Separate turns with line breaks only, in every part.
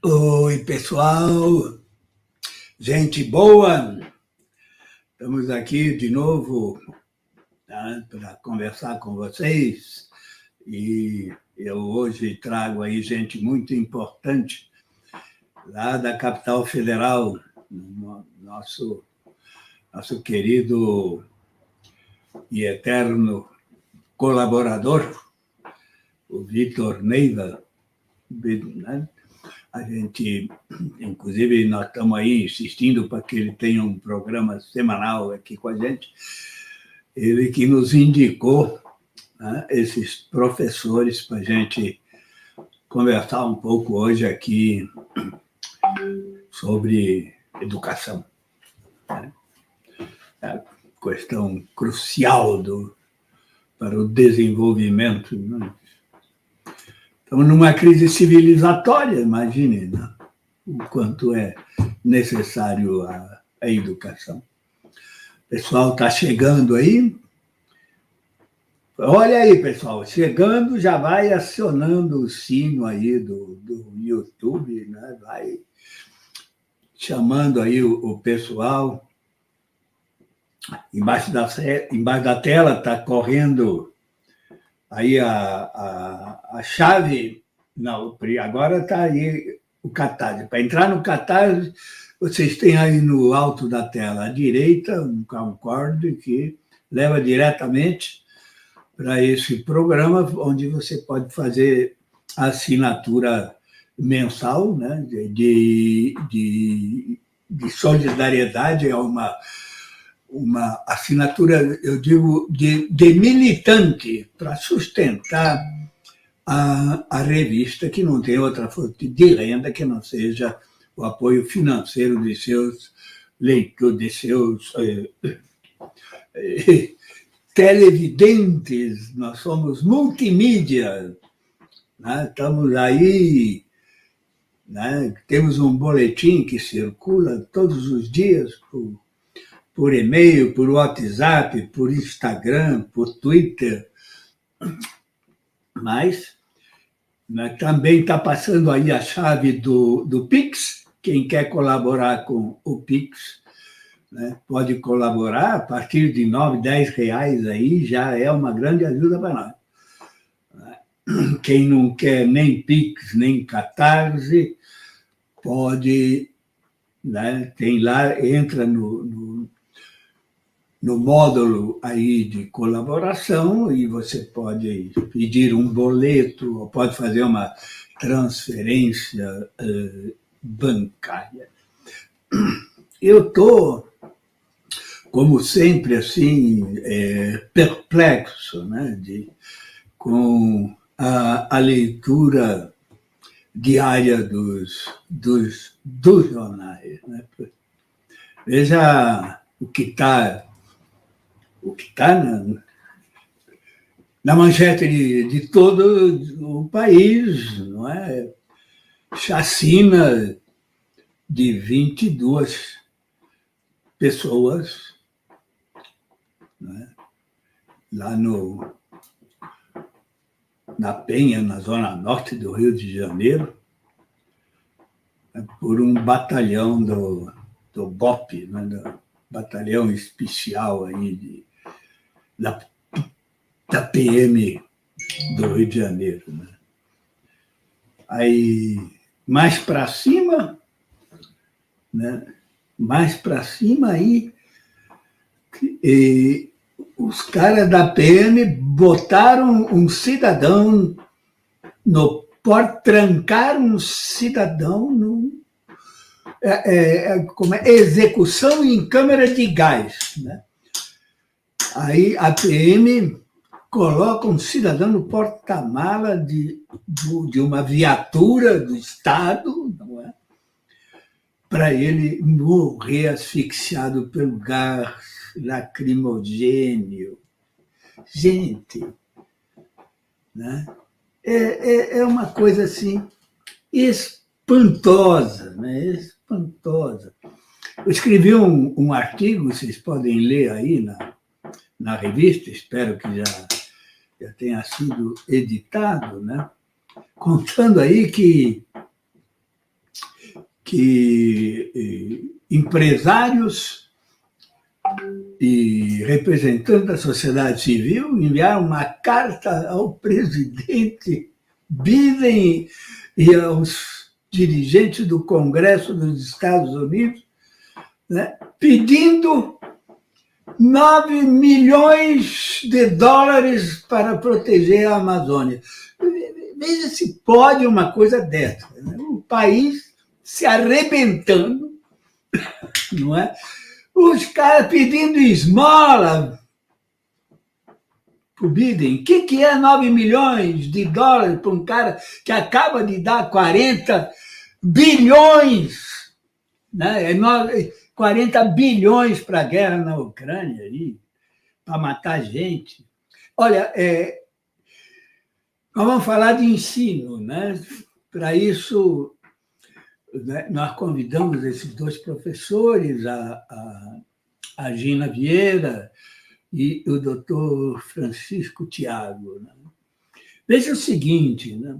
Oi, pessoal, gente boa, estamos aqui de novo, tá, para conversar com vocês, e eu hoje trago aí gente muito importante lá da capital federal, nosso querido e eterno colaborador, o Vitor Neiva, né? A gente, inclusive, nós estamos aí insistindo para que ele tenha um programa semanal aqui com a gente. Ele que nos indicou, né, esses professores para a gente conversar um pouco hoje aqui sobre educação, né? É a questão crucial para o desenvolvimento, né? Estamos numa crise civilizatória, imagine, né, o quanto é necessário a educação. O pessoal está chegando aí? Olha aí, pessoal, chegando, já vai acionando o sino aí do YouTube, né? Vai chamando aí o pessoal. Embaixo da tela está correndo aí a chave. Não, agora está aí o Catarse. Para entrar no Catarse, vocês têm aí no alto da tela à direita um card que leva diretamente para esse programa, onde você pode fazer a assinatura mensal, né, de solidariedade. É uma assinatura, eu digo, de militante para sustentar a revista, que não tem outra fonte de renda que não seja o apoio financeiro de seus leitores, de seus televidentes. Nós somos multimídia, né? Estamos aí, né? Temos um boletim que circula todos os dias por e-mail, por WhatsApp, por Instagram, por Twitter, mas, né, também está passando aí a chave do Pix. Quem quer colaborar com o Pix, né, pode colaborar a partir de R$ 9, R$ 10 aí, já é uma grande ajuda para nós. Quem não quer nem Pix, nem Catarse, pode, né, tem lá, entra no módulo aí de colaboração e você pode pedir um boleto ou pode fazer uma transferência bancária. Eu estou, como sempre, assim, perplexo, né, com a leitura diária dos jornais, né? Veja o que está na manchete de todo o país, não é? Chacina de 22 pessoas, né, lá na Penha, na zona norte do Rio de Janeiro, por um batalhão do BOP, né, do Batalhão Especial aí da PM do Rio de Janeiro, né? Aí mais para cima, né? Mais para cima aí, e os caras da PM botaram um cidadão no porto, trancaram um cidadão no como execução em câmara de gás, né? Aí a PM coloca um cidadão no porta-mala de uma viatura do Estado, não é? Para ele morrer asfixiado pelo gás lacrimogênio. Gente, né? É uma coisa assim espantosa, né? Espantosa. Eu escrevi um artigo, vocês podem ler aí na revista, espero que já tenha sido editado, né? Contando aí que empresários e representantes da sociedade civil enviaram uma carta ao presidente Biden e aos dirigentes do Congresso dos Estados Unidos, né, pedindo 9 milhões de dólares para proteger a Amazônia. Veja se pode uma coisa dessa, né? O país se arrebentando, não é? Os caras pedindo esmola para o Biden. O que é 9 milhões de dólares para um cara que acaba de dar 40 bilhões, né? 40 bilhões para a guerra na Ucrânia, para matar gente. Olha, nós vamos falar de ensino, né? Para isso, né, nós convidamos esses dois professores, a Gina Vieira e o doutor Francisco Tiago. Né? Veja o seguinte, né?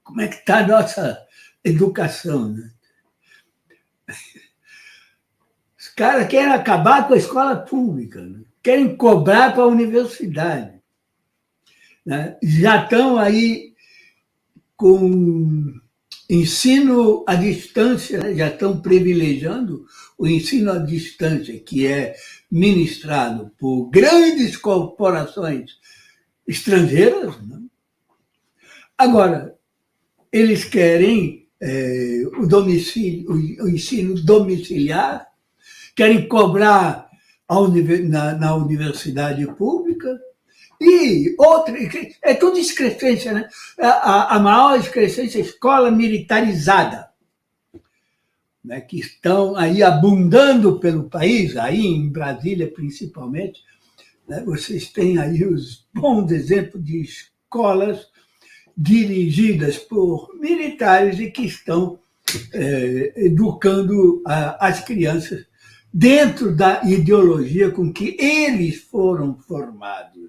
Como é que está a nossa educação, né? Os caras querem acabar com a escola pública, né? Querem cobrar para a universidade. Né? Já estão aí com ensino à distância, né? Já estão privilegiando o ensino à distância, que é ministrado por grandes corporações estrangeiras. Né? Agora, eles querem o ensino domiciliar, querem cobrar na universidade pública, e outra, é tudo excrescência, né? A maior excrescência é a escola militarizada, né? Que estão aí abundando pelo país, aí em Brasília principalmente, né? Vocês têm aí os bons exemplos de escolas dirigidas por militares e que estão educando as crianças dentro da ideologia com que eles foram formados.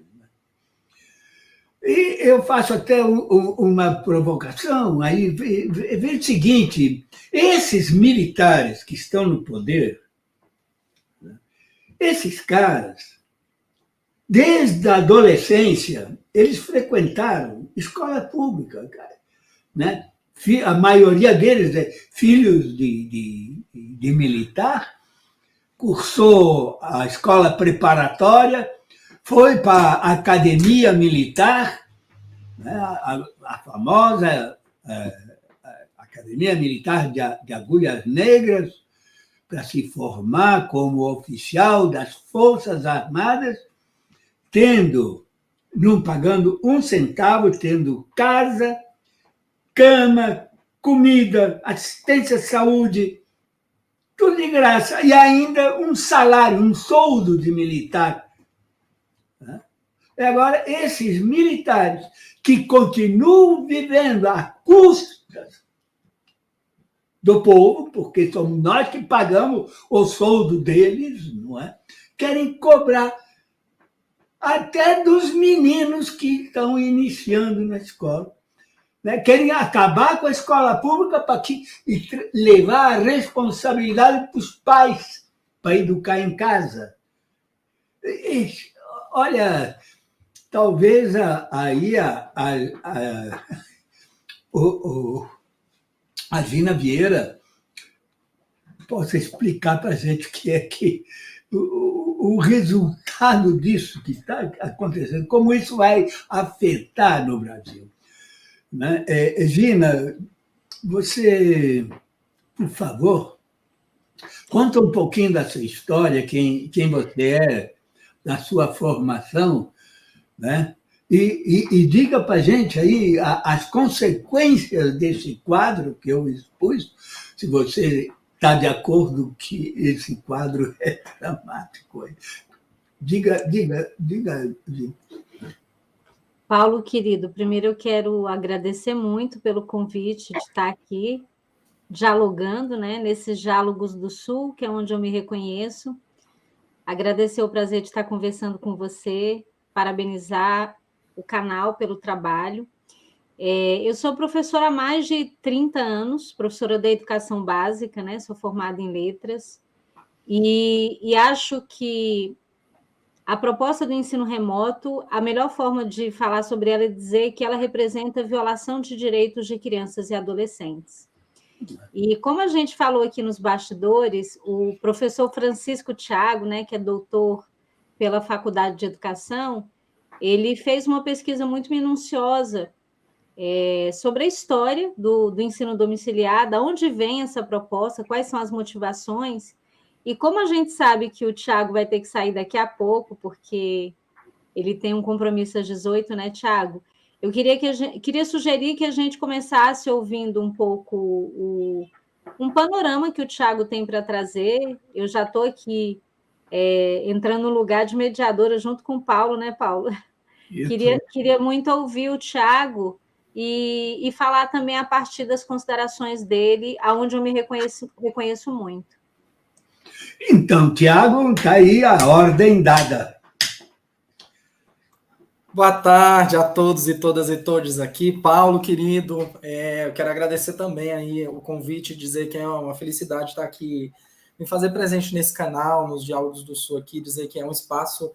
E eu faço até uma provocação, aí veja o seguinte, esses militares que estão no poder, né, esses caras, desde a adolescência, eles frequentaram escola pública, cara, né? A maioria deles é filhos de militar, cursou a escola preparatória, foi para a academia militar, né, a famosa Academia Militar de Agulhas Negras, para se formar como oficial das Forças Armadas, não pagando um centavo, tendo casa, cama, comida, assistência à saúde, tudo de graça, e ainda um salário, um soldo de militar. Agora, esses militares que continuam vivendo a custas do povo, porque somos nós que pagamos o soldo deles, não é? Querem cobrar até dos meninos que estão iniciando na escola. Né? Querem acabar com a escola pública para levar a responsabilidade para os pais, para educar em casa. Olha, talvez aí o a Gina Vieira possa explicar para a gente o que é que o resultado disso que está acontecendo, como isso vai afetar no Brasil. Né? Gina, você, por favor, conta um pouquinho da sua história, quem você é, da sua formação, né? E diga para a gente aí as consequências desse quadro que eu expus, se você está de acordo que esse quadro é dramático. Diga.
Paulo, querido, primeiro eu quero agradecer muito pelo convite de estar aqui dialogando, né, nesses Diálogos do Sul, que é onde eu me reconheço. Agradecer o prazer de estar conversando com você, parabenizar o canal pelo trabalho. Eu sou professora há mais de 30 anos, professora da educação básica, né? Sou formada em letras, e acho que a proposta do ensino remoto, a melhor forma de falar sobre ela é dizer que ela representa violação de direitos de crianças e adolescentes. E como a gente falou aqui nos bastidores, o professor Francisco Thiago, né, que é doutor pela Faculdade de Educação, ele fez uma pesquisa muito minuciosa sobre a história do ensino domiciliar, de onde vem essa proposta, quais são as motivações. E como a gente sabe que o Thiago vai ter que sair daqui a pouco, porque ele tem um compromisso às 18, né, Thiago? Eu queria sugerir que a gente começasse ouvindo um pouco um panorama que o Thiago tem para trazer. Eu já estou aqui entrando no lugar de mediadora junto com o Paulo, né, Paulo? Queria muito ouvir o Thiago e falar também a partir das considerações dele, aonde eu me reconheço muito.
Então, Tiago, está aí a ordem dada.
Boa tarde a todos e todas e todos aqui. Paulo, querido, eu quero agradecer também aí o convite, dizer que é uma felicidade estar aqui, me fazer presente nesse canal, nos Diálogos do Sul aqui, dizer que é um espaço,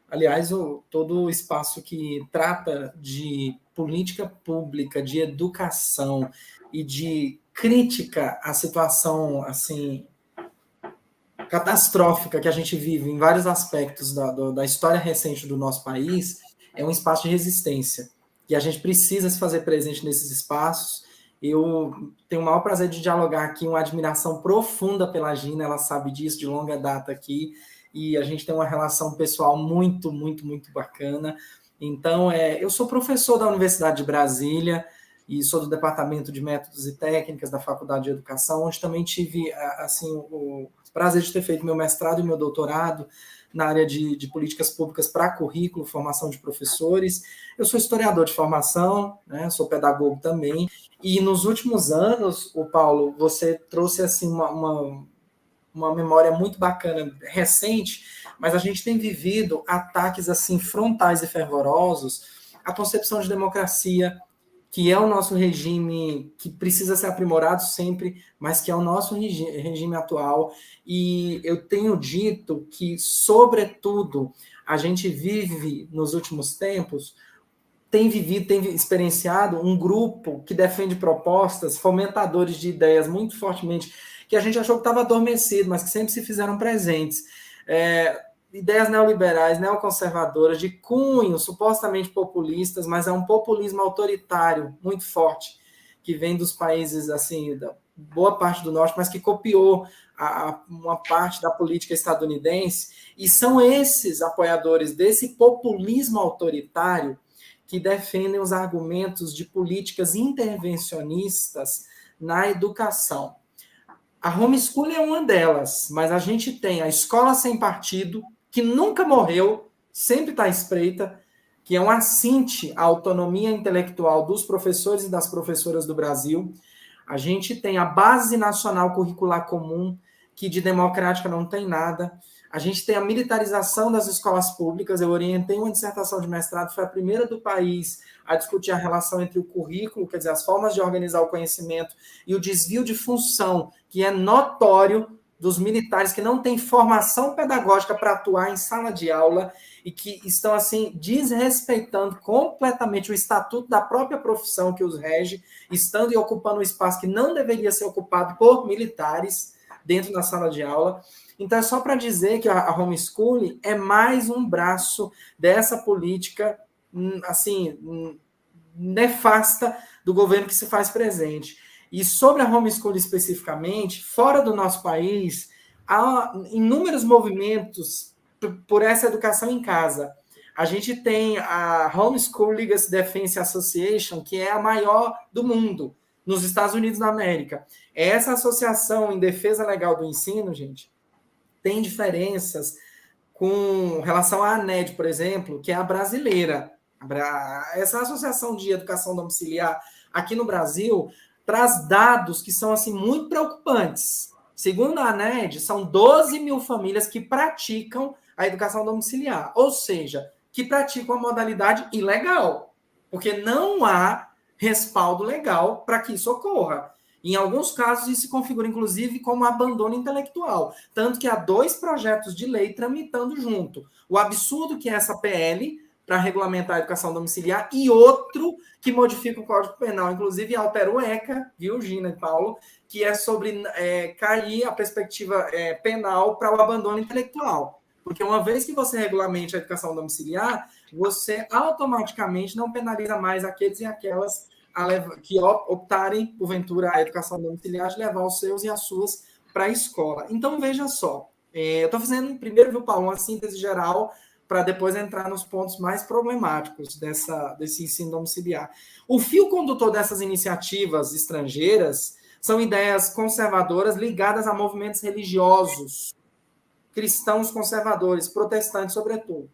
aliás, todo o espaço que trata de política pública, de educação e de crítica à situação, assim, catastrófica que a gente vive em vários aspectos da história recente do nosso país, é um espaço de resistência. E a gente precisa se fazer presente nesses espaços. Eu tenho o maior prazer de dialogar aqui, uma admiração profunda pela Gina, ela sabe disso, de longa data aqui, e a gente tem uma relação pessoal muito, muito, muito bacana. Então, eu sou professor da Universidade de Brasília, e sou do Departamento de Métodos e Técnicas da Faculdade de Educação, onde também tive assim, o prazer de ter feito meu mestrado e meu doutorado na área de políticas públicas para currículo, formação de professores. Eu sou historiador de formação, né, sou pedagogo também, e nos últimos anos, o Paulo, você trouxe assim, uma memória muito bacana, recente, mas a gente tem vivido ataques assim, frontais e fervorosos à concepção de democracia, que é o nosso regime que precisa ser aprimorado sempre, mas que é o nosso regime atual. E eu tenho dito que, sobretudo, a gente vive, nos últimos tempos, tem experienciado um grupo que defende propostas, fomentadores de ideias muito fortemente, que a gente achou que estava adormecido, mas que sempre se fizeram presentes. Ideias neoliberais, neoconservadoras, de cunho supostamente populistas, mas é um populismo autoritário muito forte, que vem dos países, assim, da boa parte do norte, mas que copiou uma parte da política estadunidense, e são esses apoiadores desse populismo autoritário que defendem os argumentos de políticas intervencionistas na educação. A homeschooling é uma delas, mas a gente tem a escola sem partido, que nunca morreu, sempre está à espreita, que é um assinte à autonomia intelectual dos professores e das professoras do Brasil. A gente tem a Base Nacional Curricular Comum, que de democrática não tem nada. A gente tem a militarização das escolas públicas. Eu orientei uma dissertação de mestrado, foi a primeira do país a discutir a relação entre o currículo, quer dizer, as formas de organizar o conhecimento, e o desvio de função, que é notório dos militares que não têm formação pedagógica para atuar em sala de aula e que estão, assim, desrespeitando completamente o estatuto da própria profissão que os rege, estando e ocupando um espaço que não deveria ser ocupado por militares dentro da sala de aula. Então, é só para dizer que a homeschooling é mais um braço dessa política, assim, nefasta do governo que se faz presente. E sobre a homeschooling especificamente, fora do nosso país, há inúmeros movimentos por essa educação em casa. A gente tem a Homeschool Legacy Defense Association, que é a maior do mundo, nos Estados Unidos da América. Essa associação em defesa legal do ensino, gente, tem diferenças com relação à ANED, por exemplo, que é a brasileira. Essa associação de educação domiciliar aqui no Brasil traz dados que são, assim, muito preocupantes. Segundo a ANED, são 12 mil famílias que praticam a educação domiciliar, ou seja, que praticam a modalidade ilegal, porque não há respaldo legal para que isso ocorra. Em alguns casos, isso se configura, inclusive, como abandono intelectual, tanto que há 2 projetos de lei tramitando junto. O absurdo que é essa PL para regulamentar a educação domiciliar e outro que modifica o Código Penal, inclusive altera o ECA, viu, Gina e Paulo, que é sobre cair a perspectiva penal para o abandono intelectual. Porque uma vez que você regulamente a educação domiciliar, você automaticamente não penaliza mais aqueles e aquelas que optarem, porventura, a educação domiciliar de levar os seus e as suas para a escola. Então, veja só, eu estou fazendo primeiro, viu, Paulo, uma síntese geral para depois entrar nos pontos mais problemáticos desse ensino domiciliar. O fio condutor dessas iniciativas estrangeiras são ideias conservadoras ligadas a movimentos religiosos, cristãos conservadores, protestantes, sobretudo.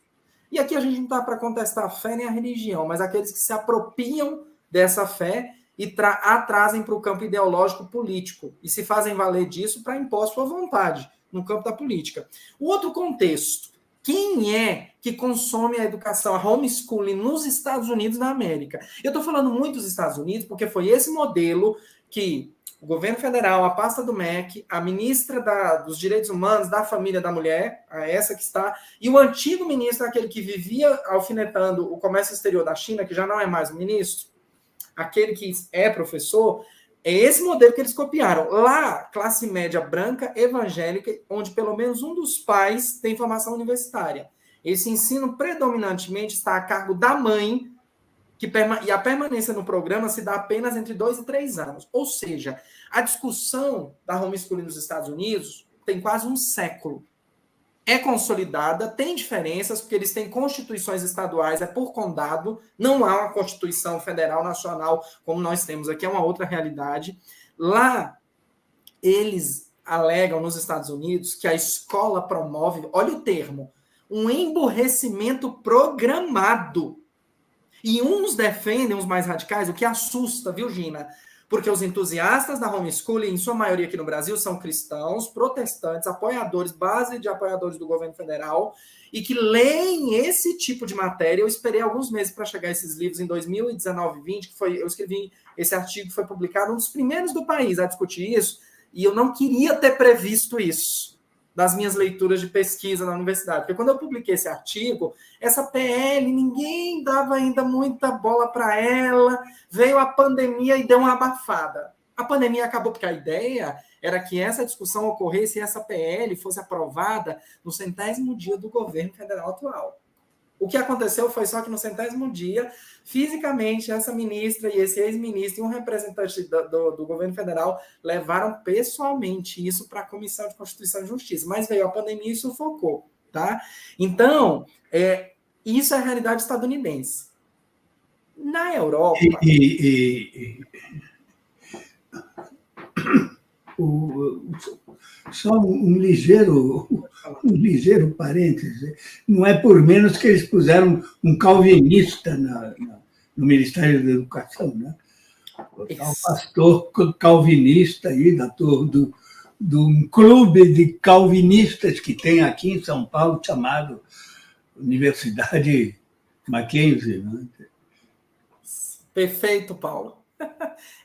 E aqui a gente não está para contestar a fé nem a religião, mas aqueles que se apropriam dessa fé e a trazem para o campo ideológico político e se fazem valer disso para impor sua vontade no campo da política. O outro contexto, quem é que consome a educação, a homeschooling nos Estados Unidos da América? Eu estou falando muito dos Estados Unidos porque foi esse modelo que o governo federal, a pasta do MEC, a ministra dos Direitos Humanos, da Família da Mulher, essa que está, e o antigo ministro, aquele que vivia alfinetando o comércio exterior da China, que já não é mais o ministro, aquele que é professor, é esse modelo que eles copiaram. Lá, classe média branca, evangélica, onde pelo menos um dos pais tem formação universitária. Esse ensino predominantemente está a cargo da mãe, e a permanência no programa se dá apenas entre 2 e 3 anos. Ou seja, a discussão da homeschooling nos Estados Unidos tem quase um século. É consolidada, tem diferenças, porque eles têm constituições estaduais, é por condado, não há uma constituição federal, nacional, como nós temos aqui, é uma outra realidade. Lá, eles alegam nos Estados Unidos que a escola promove, olha o termo, um emburrecimento programado. E uns defendem, os mais radicais, o que assusta, viu, Gina? Porque os entusiastas da homeschooling, em sua maioria aqui no Brasil, são cristãos, protestantes, apoiadores, base de apoiadores do governo federal, e que leem esse tipo de matéria. Eu esperei alguns meses para chegar a esses livros em 2019 e 20, eu escrevi esse artigo que foi publicado, um dos primeiros do país a discutir isso, e eu não queria ter previsto isso das minhas leituras de pesquisa na universidade. Porque quando eu publiquei esse artigo, essa PL, ninguém dava ainda muita bola para ela, veio a pandemia e deu uma abafada. A pandemia acabou porque a ideia era que essa discussão ocorresse e essa PL fosse aprovada no 100º dia do governo federal atual. O que aconteceu foi só que no 100º dia, fisicamente, essa ministra e esse ex-ministro e um representante do governo federal levaram pessoalmente isso para a Comissão de Constituição e Justiça. Mas veio a pandemia e sufocou, tá? Então, isso é a realidade estadunidense. Na Europa...
Só um ligeiro parêntese. Não é por menos que eles puseram um calvinista no Ministério da Educação, né? O pastor calvinista aí, do um clube de calvinistas que tem aqui em São Paulo, chamado Universidade Mackenzie. Né?
Perfeito, Paulo.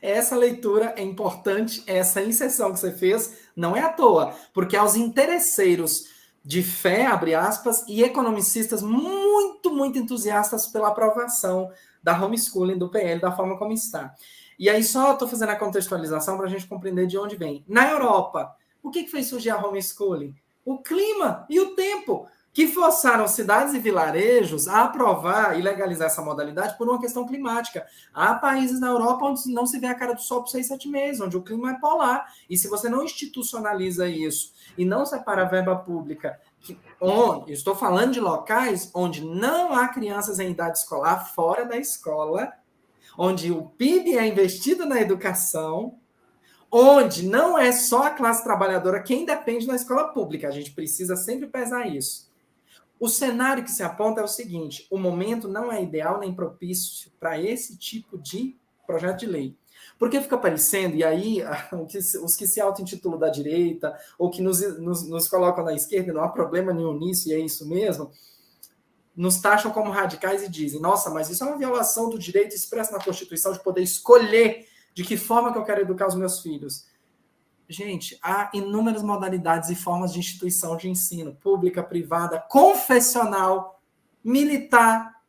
Essa leitura é importante, essa inserção que você fez não é à toa, porque aos interesseiros de fé, abre aspas, e economicistas muito, muito entusiastas pela aprovação da homeschooling do PL, da forma como está. E aí só estou fazendo a contextualização para a gente compreender de onde vem. Na Europa, o que fez surgir a homeschooling? O clima e o tempo, que forçaram cidades e vilarejos a aprovar e legalizar essa modalidade por uma questão climática. Há países na Europa onde não se vê a cara do sol por 6, 7 meses, onde o clima é polar. E se você não institucionaliza isso e não separa a verba pública, estou falando de locais onde não há crianças em idade escolar fora da escola, onde o PIB é investido na educação, onde não é só a classe trabalhadora quem depende da escola pública. A gente precisa sempre pesar isso. O cenário que se aponta é o seguinte: o momento não é ideal nem propício para esse tipo de projeto de lei. Porque fica parecendo, e aí os que se auto-intitulam da direita, ou que nos colocam na esquerda, não há problema nenhum nisso, e é isso mesmo, nos taxam como radicais e dizem: nossa, mas isso é uma violação do direito expresso na Constituição de poder escolher de que forma que eu quero educar os meus filhos. Gente, há inúmeras modalidades e formas de instituição de ensino, pública, privada, confessional, militar,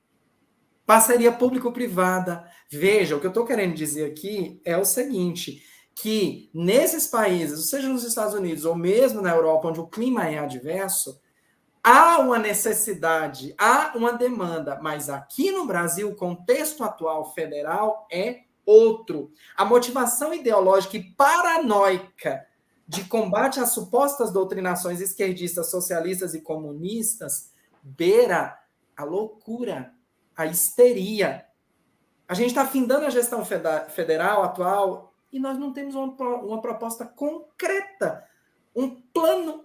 parceria público-privada. Veja, o que eu estou querendo dizer aqui é o seguinte, que nesses países, seja nos Estados Unidos ou mesmo na Europa, onde o clima é adverso, há uma necessidade, há uma demanda, mas aqui no Brasil, o contexto atual federal é outro. A motivação ideológica e paranoica de combate às supostas doutrinações esquerdistas, socialistas e comunistas beira a loucura, a histeria. A gente está findando a gestão federal atual e nós não temos uma proposta concreta, um plano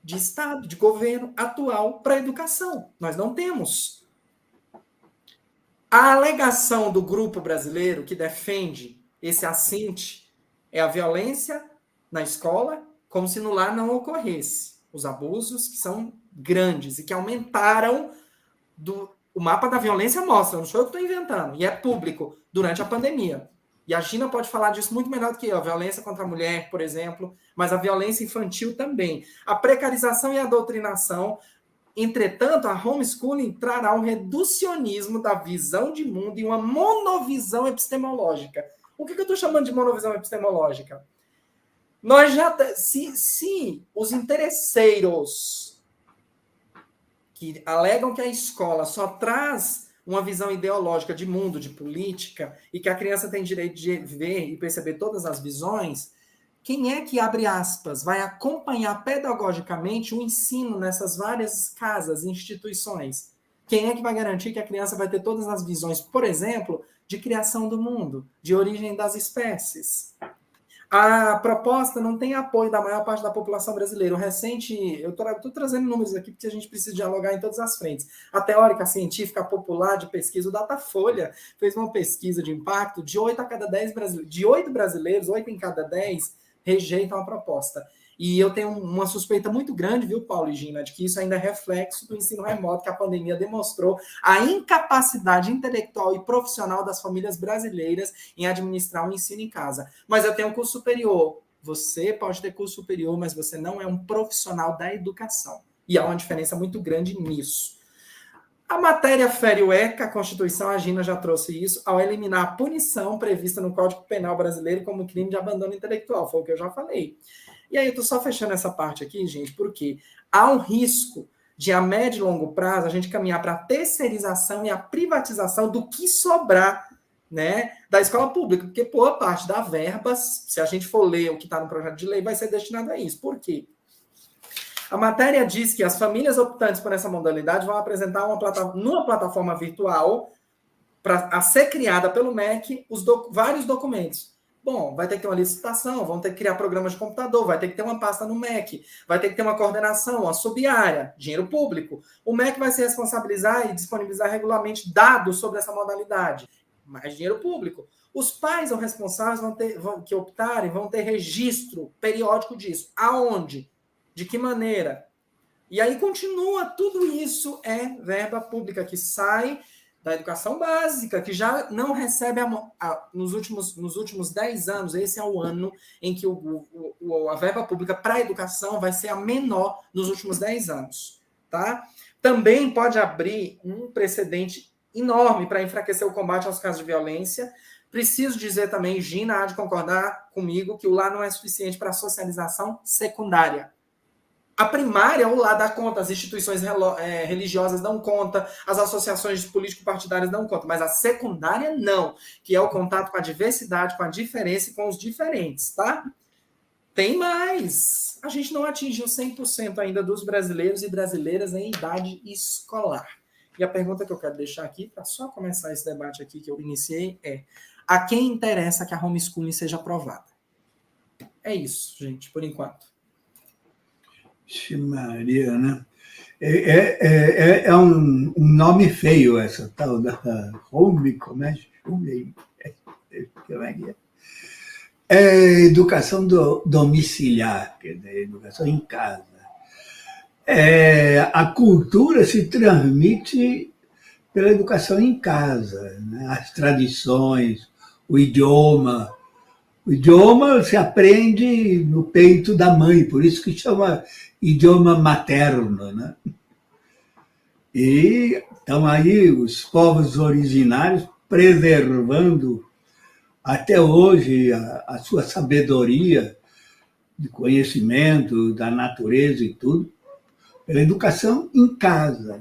de Estado, de governo atual para a educação. Nós não temos. A alegação do grupo brasileiro que defende esse assinte é a violência na escola, como se no lar não ocorresse. Os abusos que são grandes e que aumentaram. O mapa da violência mostra, não sou eu que estou inventando, e é público, durante a pandemia. E a Gina pode falar disso muito melhor do que eu. A violência contra a mulher, por exemplo, mas a violência infantil também. A precarização e a doutrinação. Entretanto, a homeschooling trará um reducionismo da visão de mundo e uma monovisão epistemológica. O que eu estou chamando de monovisão epistemológica? Nós já, se os interesseiros que alegam que a escola só traz uma visão ideológica de mundo, de política, e que a criança tem direito de ver e perceber todas as visões, quem é que, abre aspas, vai acompanhar pedagogicamente o ensino nessas várias casas, instituições? Quem é que vai garantir que a criança vai ter todas as visões, por exemplo, de criação do mundo, de origem das espécies? A proposta não tem apoio da maior parte da população brasileira. O recente, eu estou trazendo números aqui porque a gente precisa dialogar em todas as frentes. A teórica, a científica, a popular de pesquisa, o Datafolha fez uma pesquisa de impacto de 8 a cada 10 brasileiros, de 8 brasileiros, 8 em cada 10 rejeitam a proposta. E eu tenho uma suspeita muito grande, viu, Paulo e Gina, de que isso ainda é reflexo do ensino remoto, que a pandemia demonstrou a incapacidade intelectual e profissional das famílias brasileiras em administrar o ensino em casa. Mas eu tenho um curso superior. Você pode ter curso superior, mas você não é um profissional da educação. E há uma diferença muito grande nisso. A matéria fere o ECA, a Constituição, a Gina já trouxe isso, ao eliminar a punição prevista no Código Penal brasileiro como crime de abandono intelectual. Foi o que eu já falei. E aí eu estou só fechando essa parte aqui, gente, porque há um risco de, a médio e longo prazo, a gente caminhar para a terceirização e a privatização do que sobrar, né, da escola pública, porque boa parte da verba, se a gente for ler o que está no projeto de lei, vai ser destinada a isso. Por quê? A matéria diz que as famílias optantes por essa modalidade vão apresentar numa plataforma virtual a ser criada pelo MEC vários documentos. Bom, vai ter que ter uma licitação, vão ter que criar programas de computador, vai ter que ter uma pasta no MEC, vai ter que ter uma coordenação, uma sub-área, dinheiro público. O MEC vai se responsabilizar e disponibilizar regularmente dados sobre essa modalidade. Mais dinheiro público. Os pais ou responsáveis que optarem vão ter registro periódico disso. Aonde? De que maneira? E aí continua, tudo isso é verba pública que sai da educação básica, que já não recebe nos últimos 10 anos, esse é o ano em que a verba pública para a educação vai ser a menor nos últimos 10 anos. Tá? Também pode abrir um precedente enorme para enfraquecer o combate aos casos de violência. Preciso dizer também, Gina há de concordar comigo, que o lar não é suficiente para a socialização secundária. A primária, o lar dá conta, as instituições religiosas dão conta, as associações político-partidárias dão conta, mas a secundária não, que é o contato com a diversidade, com a diferença e com os diferentes, tá? Tem mais! A gente não atingiu 100% ainda dos brasileiros e brasileiras em idade escolar. E a pergunta que eu quero deixar aqui, para só começar esse debate aqui que eu iniciei, é: a quem interessa que a homeschooling seja aprovada? É isso, gente, por enquanto.
Maria, né? É um nome feio essa tal da home, como é que é? É educação domiciliar, quer dizer, educação em casa. A cultura se transmite pela educação em casa, né? As tradições, o idioma. O idioma se aprende no peito da mãe, por isso que chama idioma materno, né? E estão aí os povos originários preservando até hoje a sua sabedoria de conhecimento da natureza e tudo, pela educação em casa.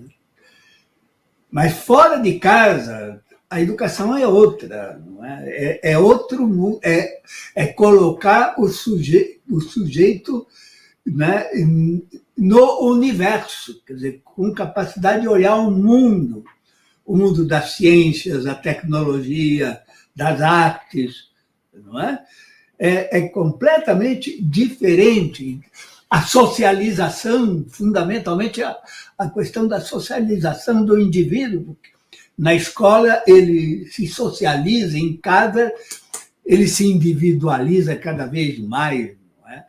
Mas fora de casa, a educação é outra, não é? É outro mundo, é colocar o sujeito, né, no universo, quer dizer, com capacidade de olhar o mundo das ciências, da tecnologia, das artes, não é? É completamente diferente. A socialização, fundamentalmente a questão da socialização do indivíduo. Na escola ele se socializa, em casa ele se individualiza cada vez mais. Não é?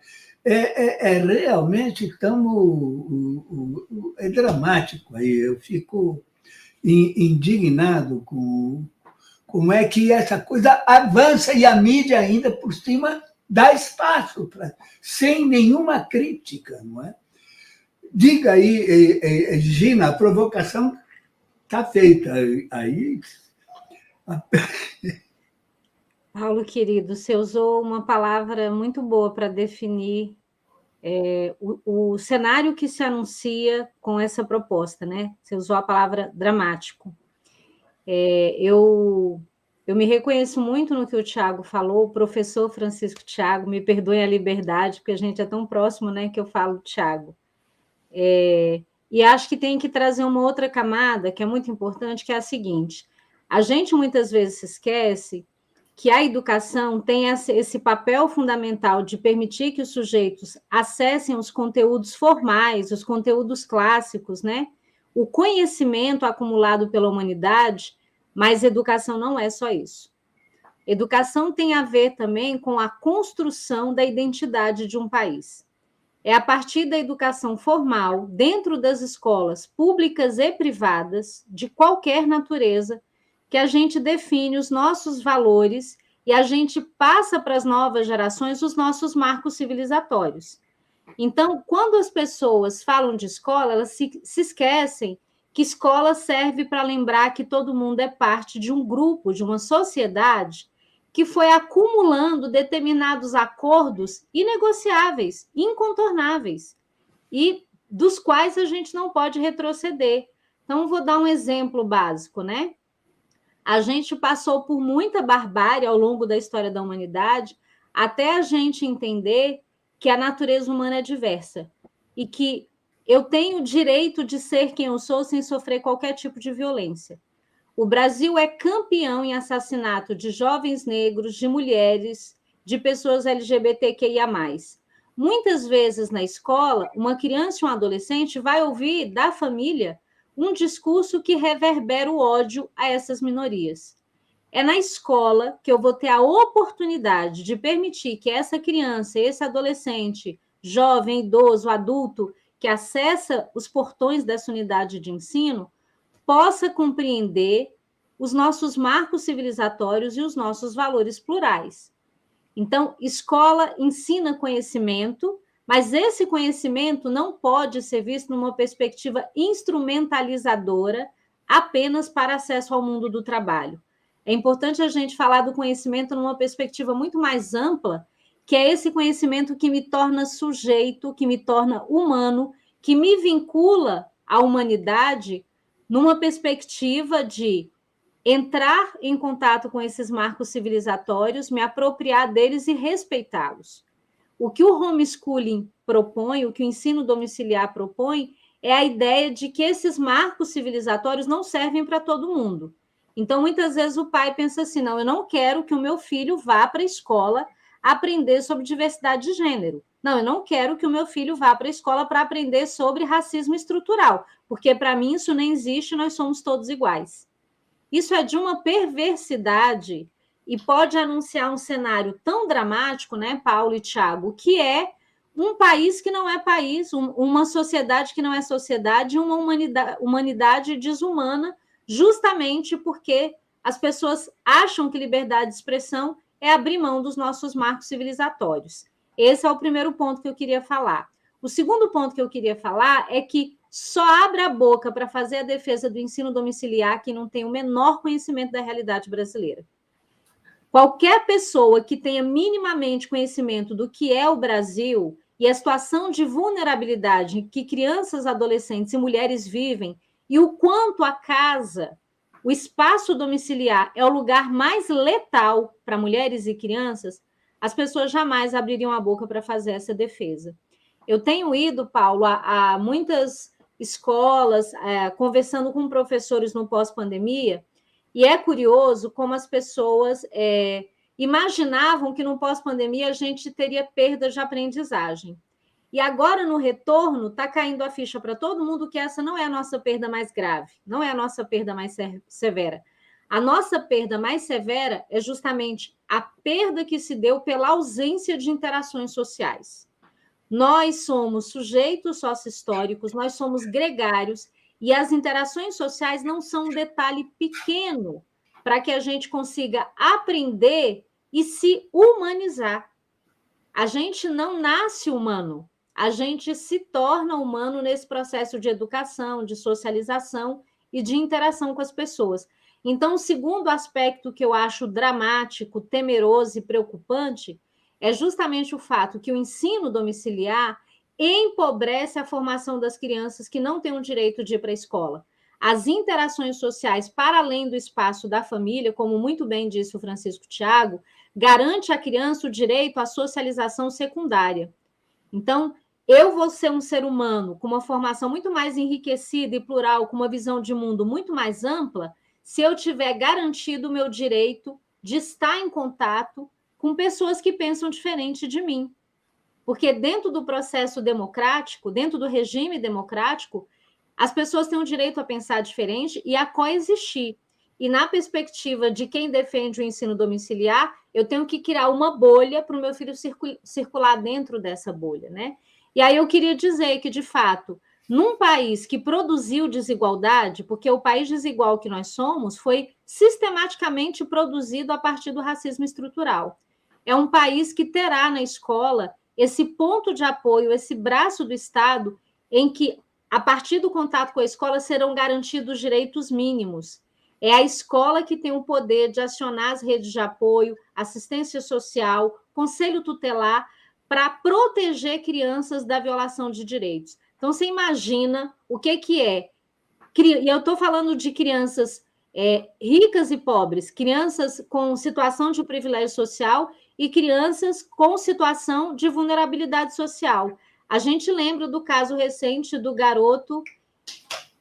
Realmente é dramático aí. Eu fico indignado com como é que essa coisa avança e a mídia ainda por cima dá espaço sem nenhuma crítica, não é? Diga aí, Gina, a provocação está feita aí.
Paulo, querido, você usou uma palavra muito boa para definir o cenário que se anuncia com essa proposta, né? Você usou a palavra dramático. Eu me reconheço muito no que o Tiago falou, o professor Francisco Tiago, me perdoe a liberdade, porque a gente é tão próximo, né, que eu falo Tiago. E acho que tem que trazer uma outra camada, que é muito importante, que é a seguinte: a gente muitas vezes se esquece que a educação tem esse papel fundamental de permitir que os sujeitos acessem os conteúdos formais, os conteúdos clássicos, né? O conhecimento acumulado pela humanidade, mas educação não é só isso. Educação tem a ver também com a construção da identidade de um país. É a partir da educação formal, dentro das escolas públicas e privadas, de qualquer natureza, que a gente define os nossos valores e a gente passa para as novas gerações os nossos marcos civilizatórios. Então, quando as pessoas falam de escola, elas se esquecem que escola serve para lembrar que todo mundo é parte de um grupo, de uma sociedade que foi acumulando determinados acordos inegociáveis, incontornáveis, e dos quais a gente não pode retroceder. Então, vou dar um exemplo básico, né? A gente passou por muita barbárie ao longo da história da humanidade, até a gente entender que a natureza humana é diversa e que eu tenho o direito de ser quem eu sou sem sofrer qualquer tipo de violência. O Brasil é campeão em assassinato de jovens negros, de mulheres, de pessoas LGBTQIA+. Muitas vezes na escola, uma criança e um adolescente vai ouvir da família um discurso que reverbera o ódio a essas minorias. É na escola que eu vou ter a oportunidade de permitir que essa criança, esse adolescente, jovem, idoso, adulto, que acessa os portões dessa unidade de ensino, possa compreender os nossos marcos civilizatórios e os nossos valores plurais. Então, escola ensina conhecimento, mas esse conhecimento não pode ser visto numa perspectiva instrumentalizadora apenas para acesso ao mundo do trabalho. É importante a gente falar do conhecimento numa perspectiva muito mais ampla, que é esse conhecimento que me torna sujeito, que me torna humano, que me vincula à humanidade numa perspectiva de entrar em contato com esses marcos civilizatórios, me apropriar deles e respeitá-los. O que o homeschooling propõe, o que o ensino domiciliar propõe, é a ideia de que esses marcos civilizatórios não servem para todo mundo. Então, muitas vezes o pai pensa assim, não, eu não quero que o meu filho vá para a escola aprender sobre diversidade de gênero. Não, eu não quero que o meu filho vá para a escola para aprender sobre racismo estrutural, porque para mim isso nem existe, nós somos todos iguais. Isso é de uma perversidade e pode anunciar um cenário tão dramático, né, Paulo e Tiago, que é um país que não é país, uma sociedade que não é sociedade, uma humanidade desumana, justamente porque as pessoas acham que liberdade de expressão é abrir mão dos nossos marcos civilizatórios. Esse é o primeiro ponto que eu queria falar. O segundo ponto que eu queria falar é que só abre a boca para fazer a defesa do ensino domiciliar quem não tem o menor conhecimento da realidade brasileira. Qualquer pessoa que tenha minimamente conhecimento do que é o Brasil e a situação de vulnerabilidade que crianças, adolescentes e mulheres vivem e o quanto a casa, o espaço domiciliar é o lugar mais letal para mulheres e crianças, as pessoas jamais abririam a boca para fazer essa defesa. Eu tenho ido, Paulo, a muitas escolas, conversando com professores no pós-pandemia, e é curioso como as pessoas imaginavam que no pós-pandemia a gente teria perda de aprendizagem. E agora, no retorno, está caindo a ficha para todo mundo que essa não é a nossa perda mais grave, não é a nossa perda mais severa. A nossa perda mais severa é justamente a perda que se deu pela ausência de interações sociais. Nós somos sujeitos sócio-históricos, nós somos gregários, e as interações sociais não são um detalhe pequeno para que a gente consiga aprender e se humanizar. A gente não nasce humano, a gente se torna humano nesse processo de educação, de socialização e de interação com as pessoas. Então, o segundo aspecto que eu acho dramático, temeroso e preocupante é justamente o fato que o ensino domiciliar empobrece a formação das crianças que não têm o direito de ir para a escola. As interações sociais, para além do espaço da família, como muito bem disse o Francisco Tiago, garante à criança o direito à socialização secundária. Então, eu vou ser um ser humano com uma formação muito mais enriquecida e plural, com uma visão de mundo muito mais ampla, se eu tiver garantido o meu direito de estar em contato com pessoas que pensam diferente de mim. Porque dentro do processo democrático, dentro do regime democrático, as pessoas têm o direito a pensar diferente e a coexistir. E na perspectiva de quem defende o ensino domiciliar, eu tenho que criar uma bolha para o meu filho circular dentro dessa bolha, né? E aí eu queria dizer que, de fato, num país que produziu desigualdade, porque o país desigual que nós somos foi sistematicamente produzido a partir do racismo estrutural. É um país que terá na escola esse ponto de apoio, esse braço do Estado, em que, a partir do contato com a escola, serão garantidos direitos mínimos. É a escola que tem o poder de acionar as redes de apoio, assistência social, conselho tutelar, para proteger crianças da violação de direitos. Então, você imagina o que é. E eu estou falando de crianças ricas e pobres, crianças com situação de privilégio social e crianças com situação de vulnerabilidade social. A gente lembra do caso recente do garoto,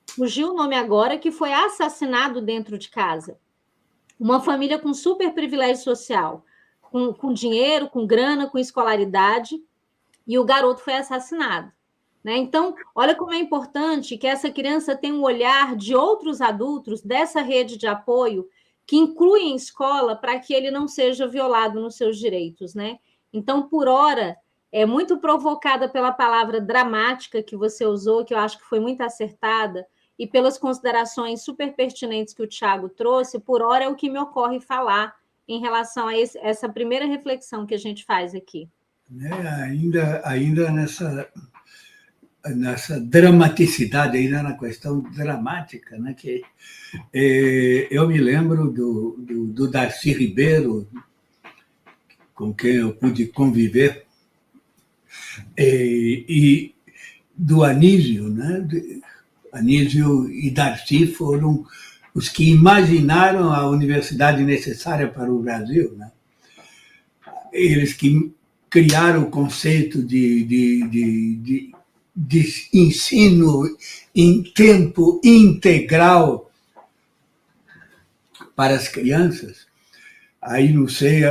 fugiu o nome agora, que foi assassinado dentro de casa. Uma família com super privilégio social, com dinheiro, com grana, com escolaridade, e o garoto foi assassinado. Né? Então, olha como é importante que essa criança tenha um olhar de outros adultos dessa rede de apoio que incluem escola para que ele não seja violado nos seus direitos. Né? Então, por hora, é muito provocada pela palavra dramática que você usou, que eu acho que foi muito acertada, e pelas considerações super pertinentes que o Tiago trouxe, por hora é o que me ocorre falar em relação a essa primeira reflexão que a gente faz aqui.
Ainda nessa dramaticidade, ainda na questão dramática, né? Que eu me lembro do Darcy Ribeiro, com quem eu pude conviver, e do Anísio, né? Anísio e Darcy foram os que imaginaram a universidade necessária para o Brasil, né? Eles que criaram o conceito de ensino em tempo integral para as crianças. Aí, não sei,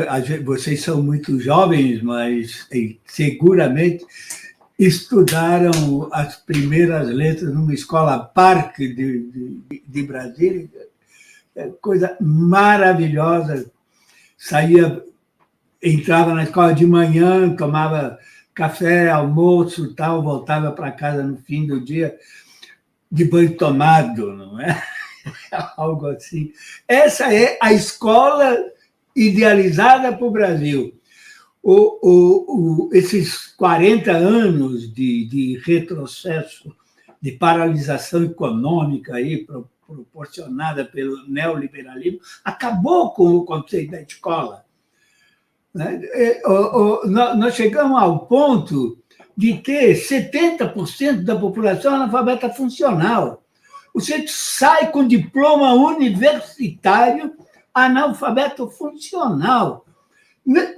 vocês são muito jovens, mas seguramente estudaram as primeiras letras numa escola Parque de Brasília. Coisa maravilhosa. Entrava na escola de manhã, tomava café, almoço, tal, voltava para casa no fim do dia de banho tomado, não é? Algo assim. Essa é a escola idealizada para o Brasil. Esses 40 anos de retrocesso, de paralisação econômica aí, proporcionada pelo neoliberalismo, acabou com o conceito da escola. Nós chegamos ao ponto de ter 70% da população analfabeta funcional. Você sai com diploma universitário analfabeto funcional.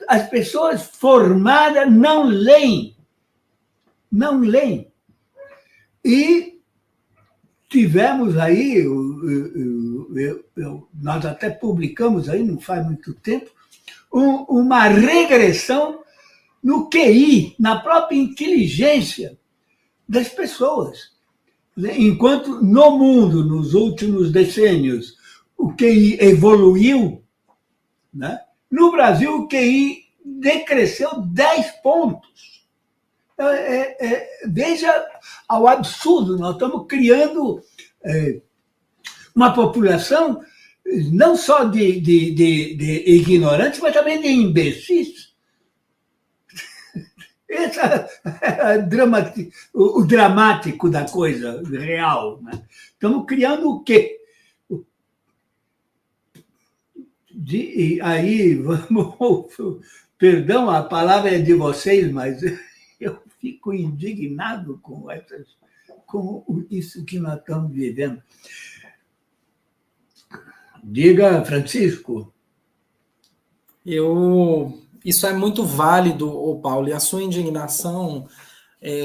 As pessoas formadas não leem. Não leem. E tivemos aí, nós até publicamos aí, não faz muito tempo, uma regressão no QI, na própria inteligência das pessoas. Enquanto no mundo, nos últimos decênios, o QI evoluiu, né? No Brasil o QI decresceu 10 pontos. Veja ao absurdo, nós estamos criando uma população não só de ignorantes, mas também de imbecis. Esse é o dramático da coisa real. Né? Estamos criando o quê? Aí, perdão, a palavra é de vocês, mas eu fico indignado com isso que nós estamos vivendo. Diga, Francisco.
Isso é muito válido, Paulo, e a sua indignação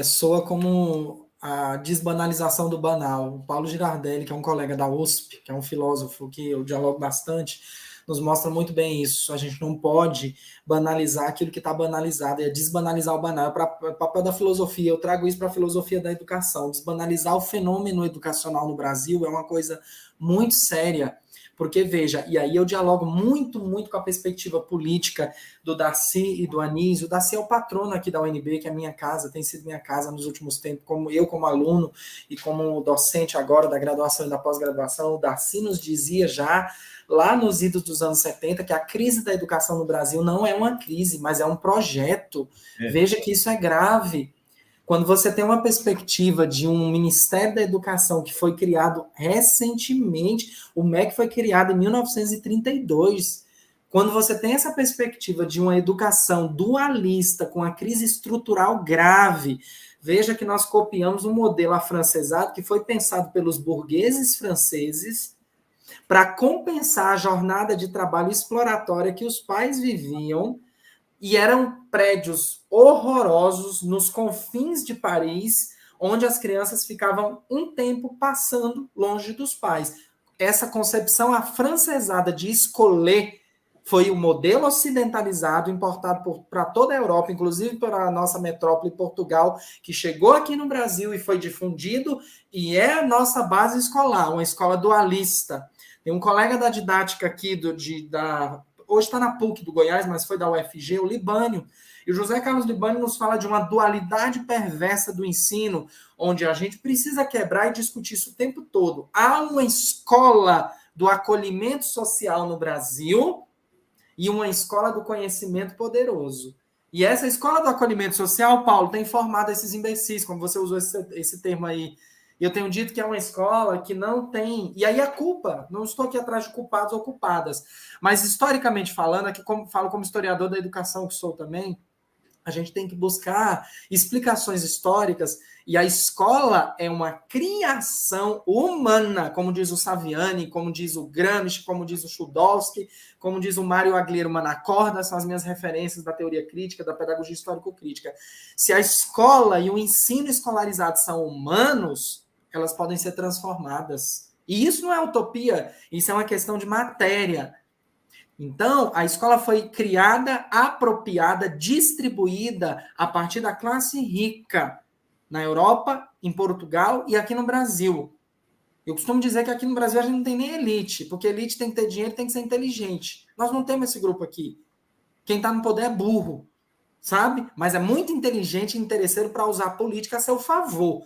soa como a desbanalização do banal. O Paulo Girardelli, que é um colega da USP, que é um filósofo que eu dialogo bastante, nos mostra muito bem isso. A gente não pode banalizar aquilo que está banalizado, é desbanalizar o banal. É o papel da filosofia, eu trago isso para a filosofia da educação. Desbanalizar o fenômeno educacional no Brasil é uma coisa muito séria, porque, veja, e aí eu dialogo muito, muito com a perspectiva política do Darcy e do Anísio. O Darcy é o patrono aqui da UNB, que é minha casa, tem sido minha casa nos últimos tempos, como aluno e como docente agora da graduação e da pós-graduação. O Darcy nos dizia já, lá nos idos dos anos 70, que a crise da educação no Brasil não é uma crise, mas é um projeto. Veja que isso é grave. Quando você tem uma perspectiva de um Ministério da Educação que foi criado recentemente, o MEC foi criado em 1932. Quando você tem essa perspectiva de uma educação dualista, com a crise estrutural grave, veja que nós copiamos um modelo afrancesado que foi pensado pelos burgueses franceses para compensar a jornada de trabalho exploratória que os pais viviam, e eram prédios horrorosos nos confins de Paris, onde as crianças ficavam um tempo passando longe dos pais. Essa concepção afrancesada de escolher foi o modelo ocidentalizado importado para toda a Europa, inclusive para a nossa metrópole Portugal, que chegou aqui no Brasil e foi difundido, e é a nossa base escolar, uma escola dualista. Tem um colega da didática aqui, hoje está na PUC do Goiás, mas foi da UFG, o Libânio. E o José Carlos Libani nos fala de uma dualidade perversa do ensino, onde a gente precisa quebrar e discutir isso o tempo todo. Há uma escola do acolhimento social no Brasil e uma escola do conhecimento poderoso. E essa escola do acolhimento social, Paulo, tem formado esses imbecis, como você usou esse termo aí. Eu tenho dito que é uma escola que não tem... E aí a culpa, não estou aqui atrás de culpados ou culpadas, mas historicamente falando, aqui falo como historiador da educação que sou também, a gente tem que buscar explicações históricas, e a escola é uma criação humana, como diz o Saviani, como diz o Gramsci, como diz o Chudovsky, como diz o Mário Agliero Manacorda, são as minhas referências da teoria crítica, da pedagogia histórico-crítica. Se a escola e o ensino escolarizado são humanos, elas podem ser transformadas. E isso não é utopia, isso é uma questão de matéria. Então, a escola foi criada, apropriada, distribuída a partir da classe rica na Europa, em Portugal e aqui no Brasil. Eu costumo dizer que aqui no Brasil a gente não tem nem elite, porque elite tem que ter dinheiro, tem que ser inteligente. Nós não temos esse grupo aqui. Quem está no poder é burro, sabe? Mas é muito inteligente e interesseiro para usar a política a seu favor.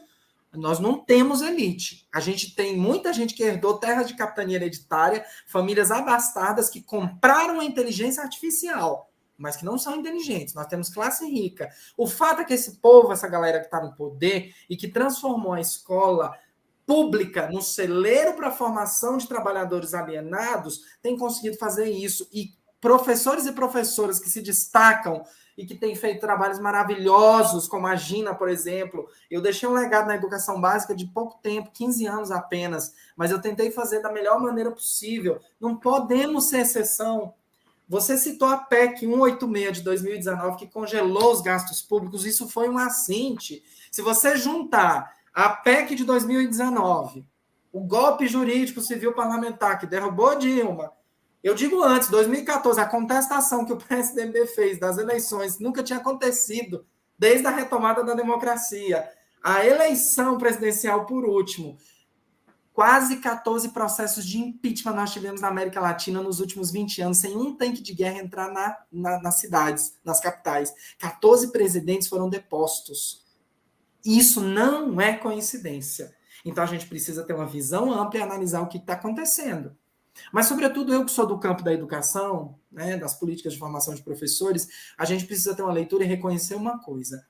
Nós não temos elite. A gente tem muita gente que herdou terras de capitania hereditária, famílias abastadas que compraram a inteligência artificial, mas que não são inteligentes. Nós temos classe rica. O fato é que esse povo, essa galera que está no poder e que transformou a escola pública no celeiro para a formação de trabalhadores alienados, tem conseguido fazer isso. E professores e professoras que se destacam e que têm feito trabalhos maravilhosos, como a Gina, por exemplo. Eu deixei um legado na educação básica de pouco tempo, 15 anos apenas, mas eu tentei fazer da melhor maneira possível. Não podemos ser exceção. Você citou a PEC 186 de 2019, que congelou os gastos públicos, isso foi um assinte. Se você juntar a PEC de 2019, o golpe jurídico civil parlamentar que derrubou Dilma, eu digo antes, 2014, a contestação que o PSDB fez das eleições nunca tinha acontecido desde a retomada da democracia. A eleição presidencial, por último, quase 14 processos de impeachment nós tivemos na América Latina nos últimos 20 anos, sem um tanque de guerra entrar nas cidades, nas capitais. 14 presidentes foram depostos. Isso não é coincidência. Então, a gente precisa ter uma visão ampla e analisar o que está acontecendo. Mas, sobretudo, eu que sou do campo da educação, né, das políticas de formação de professores, a gente precisa ter uma leitura e reconhecer uma coisa.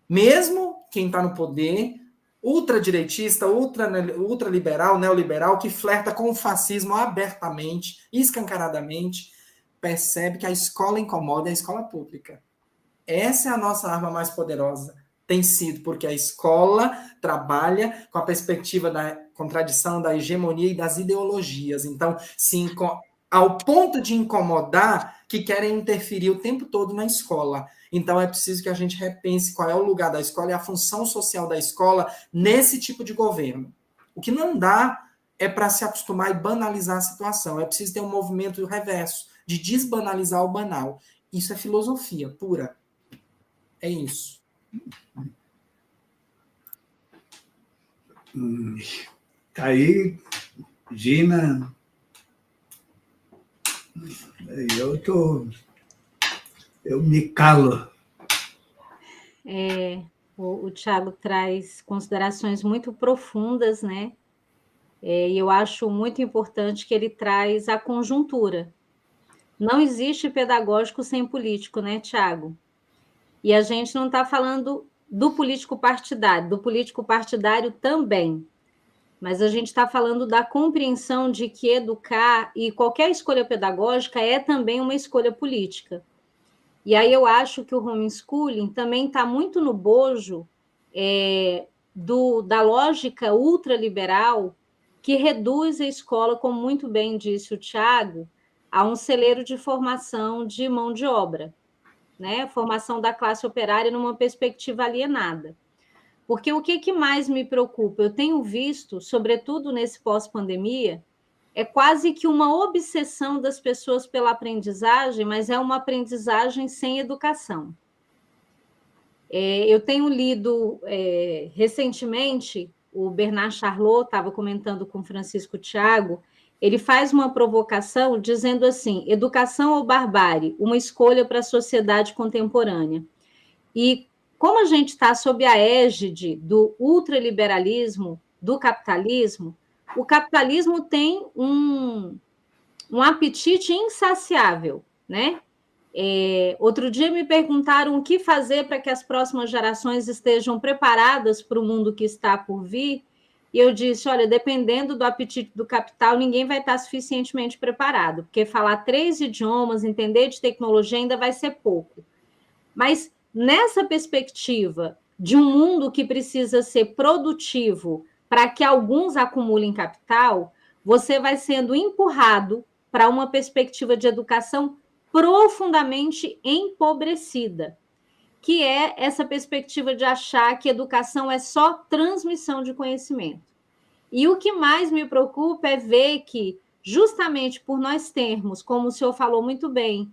Mesmo quem está no poder, ultradireitista, ultraliberal, neoliberal, que flerta com o fascismo abertamente, escancaradamente, percebe que a escola incomoda a escola pública. Essa é a nossa arma mais poderosa. Tem sido porque a escola trabalha com a perspectiva da contradição, da hegemonia e das ideologias. Então, ao ponto de incomodar, que querem interferir o tempo todo na escola. Então, é preciso que a gente repense qual é o lugar da escola e a função social da escola nesse tipo de governo. O que não dá é para se acostumar e banalizar a situação. É preciso ter um movimento reverso, de desbanalizar o banal. Isso é filosofia pura. É isso.
Tá aí, Gina. Eu me calo.
O Tiago traz considerações muito profundas, né? E eu acho muito importante que ele traz a conjuntura. Não existe pedagógico sem político, né, Tiago? E a gente não está falando do político partidário também. Mas a gente está falando da compreensão de que educar e qualquer escolha pedagógica é também uma escolha política. E aí eu acho que o homeschooling também está muito no bojo da lógica ultraliberal que reduz a escola, como muito bem disse o Tiago, a um celeiro de formação de mão de obra, né? Formação da classe operária numa perspectiva alienada. Porque o que mais me preocupa? Eu tenho visto, sobretudo nesse pós-pandemia, é quase que uma obsessão das pessoas pela aprendizagem, mas é uma aprendizagem sem educação. Eu tenho lido recentemente, o Bernard Charlot estava comentando com Francisco Thiago, ele faz uma provocação dizendo assim: educação ou barbárie, uma escolha para a sociedade contemporânea. E como a gente está sob a égide do ultraliberalismo, do capitalismo, o capitalismo tem um apetite insaciável, né? Outro dia me perguntaram o que fazer para que as próximas gerações estejam preparadas para o mundo que está por vir, e eu disse, olha, dependendo do apetite do capital, ninguém vai estar suficientemente preparado, porque falar 3 idiomas, entender de tecnologia ainda vai ser pouco. Mas nessa perspectiva de um mundo que precisa ser produtivo para que alguns acumulem capital, você vai sendo empurrado para uma perspectiva de educação profundamente empobrecida, que é essa perspectiva de achar que educação é só transmissão de conhecimento. E o que mais me preocupa é ver que, justamente por nós termos, como o senhor falou muito bem,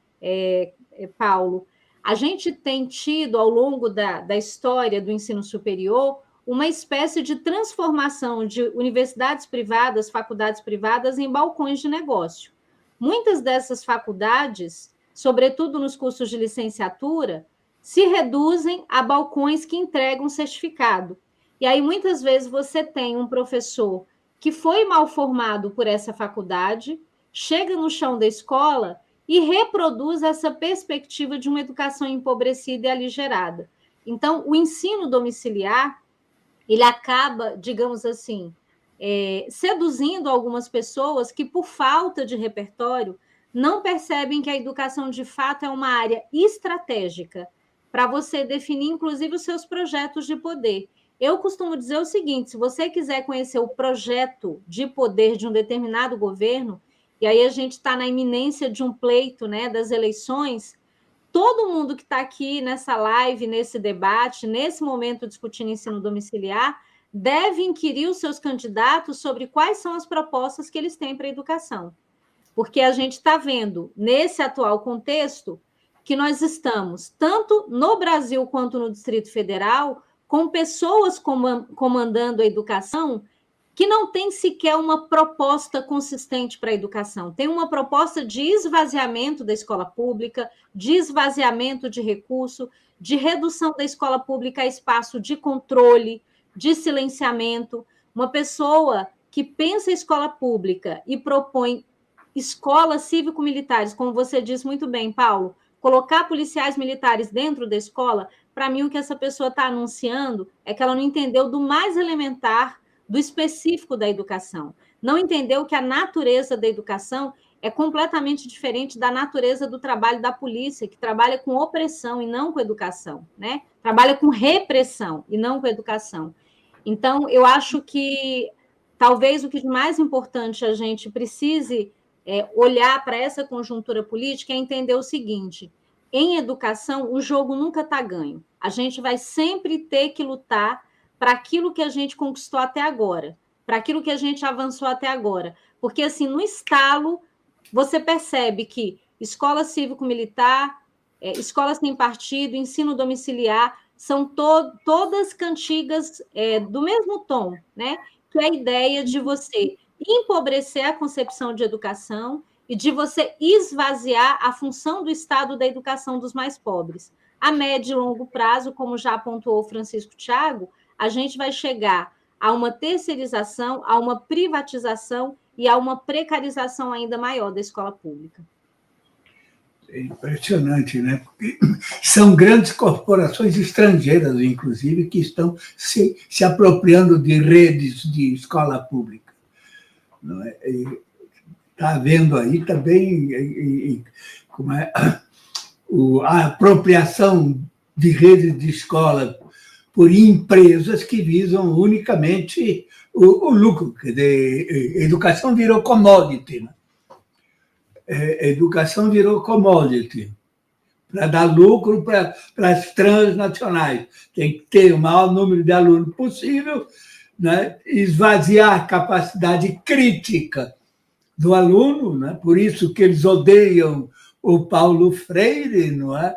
Paulo, a gente tem tido, ao longo da história do ensino superior, uma espécie de transformação de universidades privadas, faculdades privadas, em balcões de negócio. Muitas dessas faculdades, sobretudo nos cursos de licenciatura, se reduzem a balcões que entregam certificado. E aí, muitas vezes, você tem um professor que foi mal formado por essa faculdade, chega no chão da escola e reproduz essa perspectiva de uma educação empobrecida e aligerada. Então, o ensino domiciliar, ele acaba, digamos assim, seduzindo algumas pessoas que, por falta de repertório, não percebem que a educação, de fato, é uma área estratégica para você definir, inclusive, os seus projetos de poder. Eu costumo dizer o seguinte, se você quiser conhecer o projeto de poder de um determinado governo, e aí a gente está na iminência de um pleito, né, das eleições, todo mundo que está aqui nessa live, nesse debate, nesse momento discutindo ensino domiciliar, deve inquirir os seus candidatos sobre quais são as propostas que eles têm para a educação. Porque a gente está vendo, nesse atual contexto, que nós estamos, tanto no Brasil quanto no Distrito Federal, com pessoas comandando a educação que não tem sequer uma proposta consistente para a educação. Tem uma proposta de esvaziamento da escola pública, de esvaziamento de recurso, de redução da escola pública a espaço de controle, de silenciamento. Uma pessoa que pensa a escola pública e propõe escolas cívico-militares, como você disse muito bem, Paulo, colocar policiais militares dentro da escola, para mim o que essa pessoa está anunciando é que ela não entendeu do mais elementar, do específico da educação. Não entendeu que a natureza da educação é completamente diferente da natureza do trabalho da polícia, que trabalha com opressão e não com educação, né? Trabalha com repressão e não com educação. Então, eu acho que talvez o que mais importante a gente precise olhar para essa conjuntura política é entender o seguinte: em educação, o jogo nunca está ganho. A gente vai sempre ter que lutar para aquilo que a gente conquistou até agora, para aquilo que a gente avançou até agora. Porque, assim, no estalo, você percebe que escola cívico-militar, escola sem partido, ensino domiciliar, são todas cantigas do mesmo tom, né? Que é a ideia de você empobrecer a concepção de educação e de você esvaziar a função do Estado da educação dos mais pobres. A médio e longo prazo, como já apontou o Francisco Thiago, a gente vai chegar a uma terceirização, a uma privatização e a uma precarização ainda maior da escola pública.
É impressionante, né? Porque são grandes corporações estrangeiras, inclusive, que estão se apropriando de redes de escola pública. Não é? Está havendo aí também a apropriação de redes de escola por empresas que visam unicamente o lucro. Quer dizer, educação virou commodity. Né? Educação virou commodity para dar lucro para as transnacionais. Tem que ter o maior número de alunos possível, né? Esvaziar a capacidade crítica do aluno, né? Por isso que eles odeiam o Paulo Freire, não é?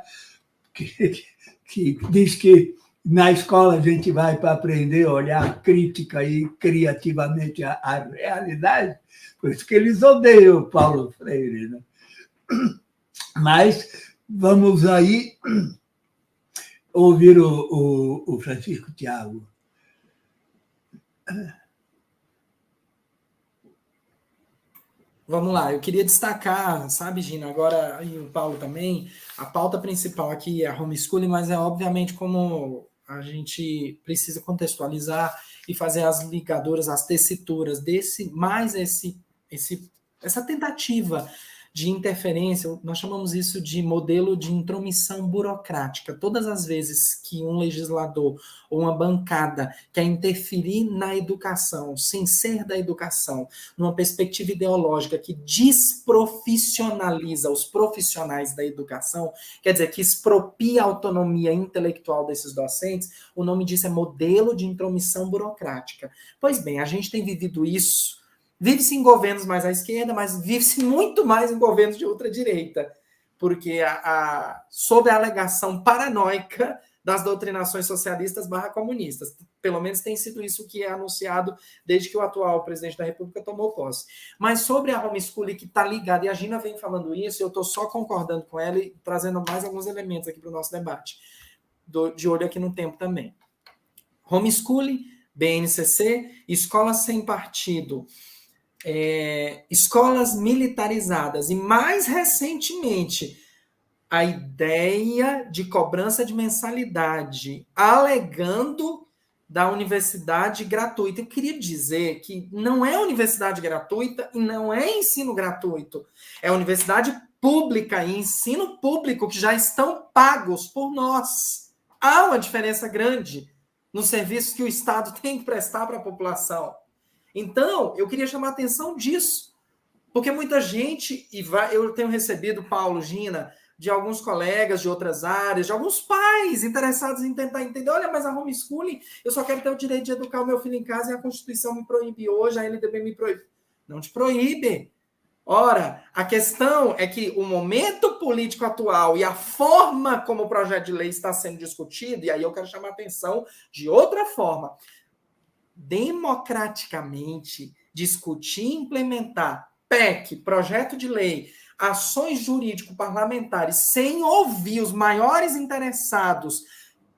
Que diz que na escola a gente vai para aprender a olhar crítica e criativamente a realidade, por isso que eles odeiam o Paulo Freire. Né? Mas vamos aí ouvir o Francisco Tiago.
Vamos lá, eu queria destacar, sabe, Gina, agora e o Paulo também, a pauta principal aqui é a homeschooling, mas é obviamente como a gente precisa contextualizar e fazer as ligaduras, as tessituras essa tentativa de interferência, nós chamamos isso de modelo de intromissão burocrática. Todas as vezes que um legislador ou uma bancada quer interferir na educação, sem ser da educação, numa perspectiva ideológica que desprofissionaliza os profissionais da educação, quer dizer, que expropria a autonomia intelectual desses docentes, o nome disso é modelo de intromissão burocrática. Pois bem, a gente tem vivido isso. Vive-se em governos mais à esquerda, mas vive-se muito mais em governos de ultradireita, porque sob a alegação paranoica das doutrinações socialistas / comunistas. Pelo menos tem sido isso que é anunciado desde que o atual presidente da República tomou posse. Mas sobre a homeschooling que está ligada, e a Gina vem falando isso, eu estou só concordando com ela e trazendo mais alguns elementos aqui para o nosso debate, de olho aqui no tempo também. Homeschooling, BNCC, escola sem partido, escolas militarizadas e, mais recentemente, a ideia de cobrança de mensalidade, alegando da universidade gratuita. Eu queria dizer que não é universidade gratuita e não é ensino gratuito. É universidade pública e ensino público que já estão pagos por nós. Há uma diferença grande nos serviços que o Estado tem que prestar para a população. Então, eu queria chamar a atenção disso, porque muita gente, eu tenho recebido, Paulo, Gina, de alguns colegas de outras áreas, de alguns pais interessados em tentar entender, olha, mas a homeschooling, eu só quero ter o direito de educar o meu filho em casa e a Constituição me proíbe hoje, a LDB me proíbe. Não te proíbe. Ora, a questão é que o momento político atual e a forma como o projeto de lei está sendo discutido, e aí eu quero chamar a atenção de outra forma, democraticamente discutir e implementar PEC, projeto de lei, ações jurídico-parlamentares, sem ouvir os maiores interessados,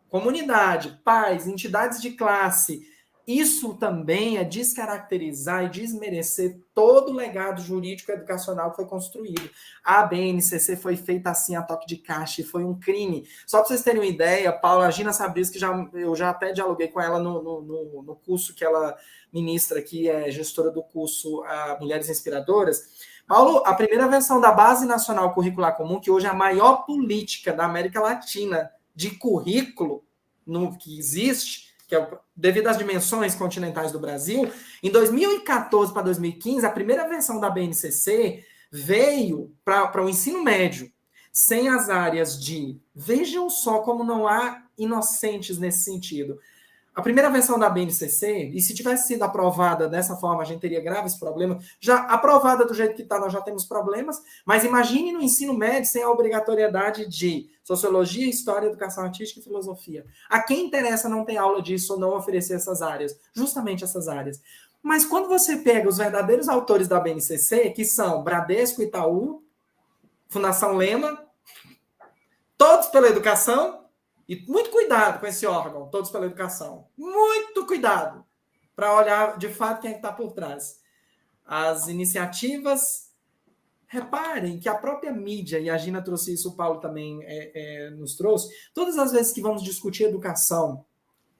comunidade, pais, entidades de classe, isso também é descaracterizar e desmerecer todo o legado jurídico e educacional que foi construído. A BNCC foi feita assim, a toque de caixa, e foi um crime. Só para vocês terem uma ideia, Paula, a Gina sabe disso, que eu já até dialoguei com ela no curso que ela ministra, que é gestora do curso Mulheres Inspiradoras. Paulo, a primeira versão da Base Nacional Curricular Comum, que hoje é a maior política da América Latina de currículo que existe, que é devido às dimensões continentais do Brasil, em 2014 para 2015, a primeira versão da BNCC veio para o ensino médio, sem as áreas de... Vejam só como não há inocentes nesse sentido. A primeira versão da BNCC, e se tivesse sido aprovada dessa forma, a gente teria graves problemas. Já aprovada do jeito que está, nós já temos problemas, mas imagine no ensino médio sem a obrigatoriedade de sociologia, história, educação artística e filosofia. A quem interessa não ter aula disso ou não oferecer essas áreas? Justamente essas áreas. Mas quando você pega os verdadeiros autores da BNCC, que são Bradesco, Itaú, Fundação Lema, todos pela educação... E muito cuidado com esse órgão, Todos pela Educação. Muito cuidado para olhar de fato quem é que está por trás. As iniciativas, reparem que a própria mídia, e a Gina trouxe isso, o Paulo também nos trouxe, todas as vezes que vamos discutir educação,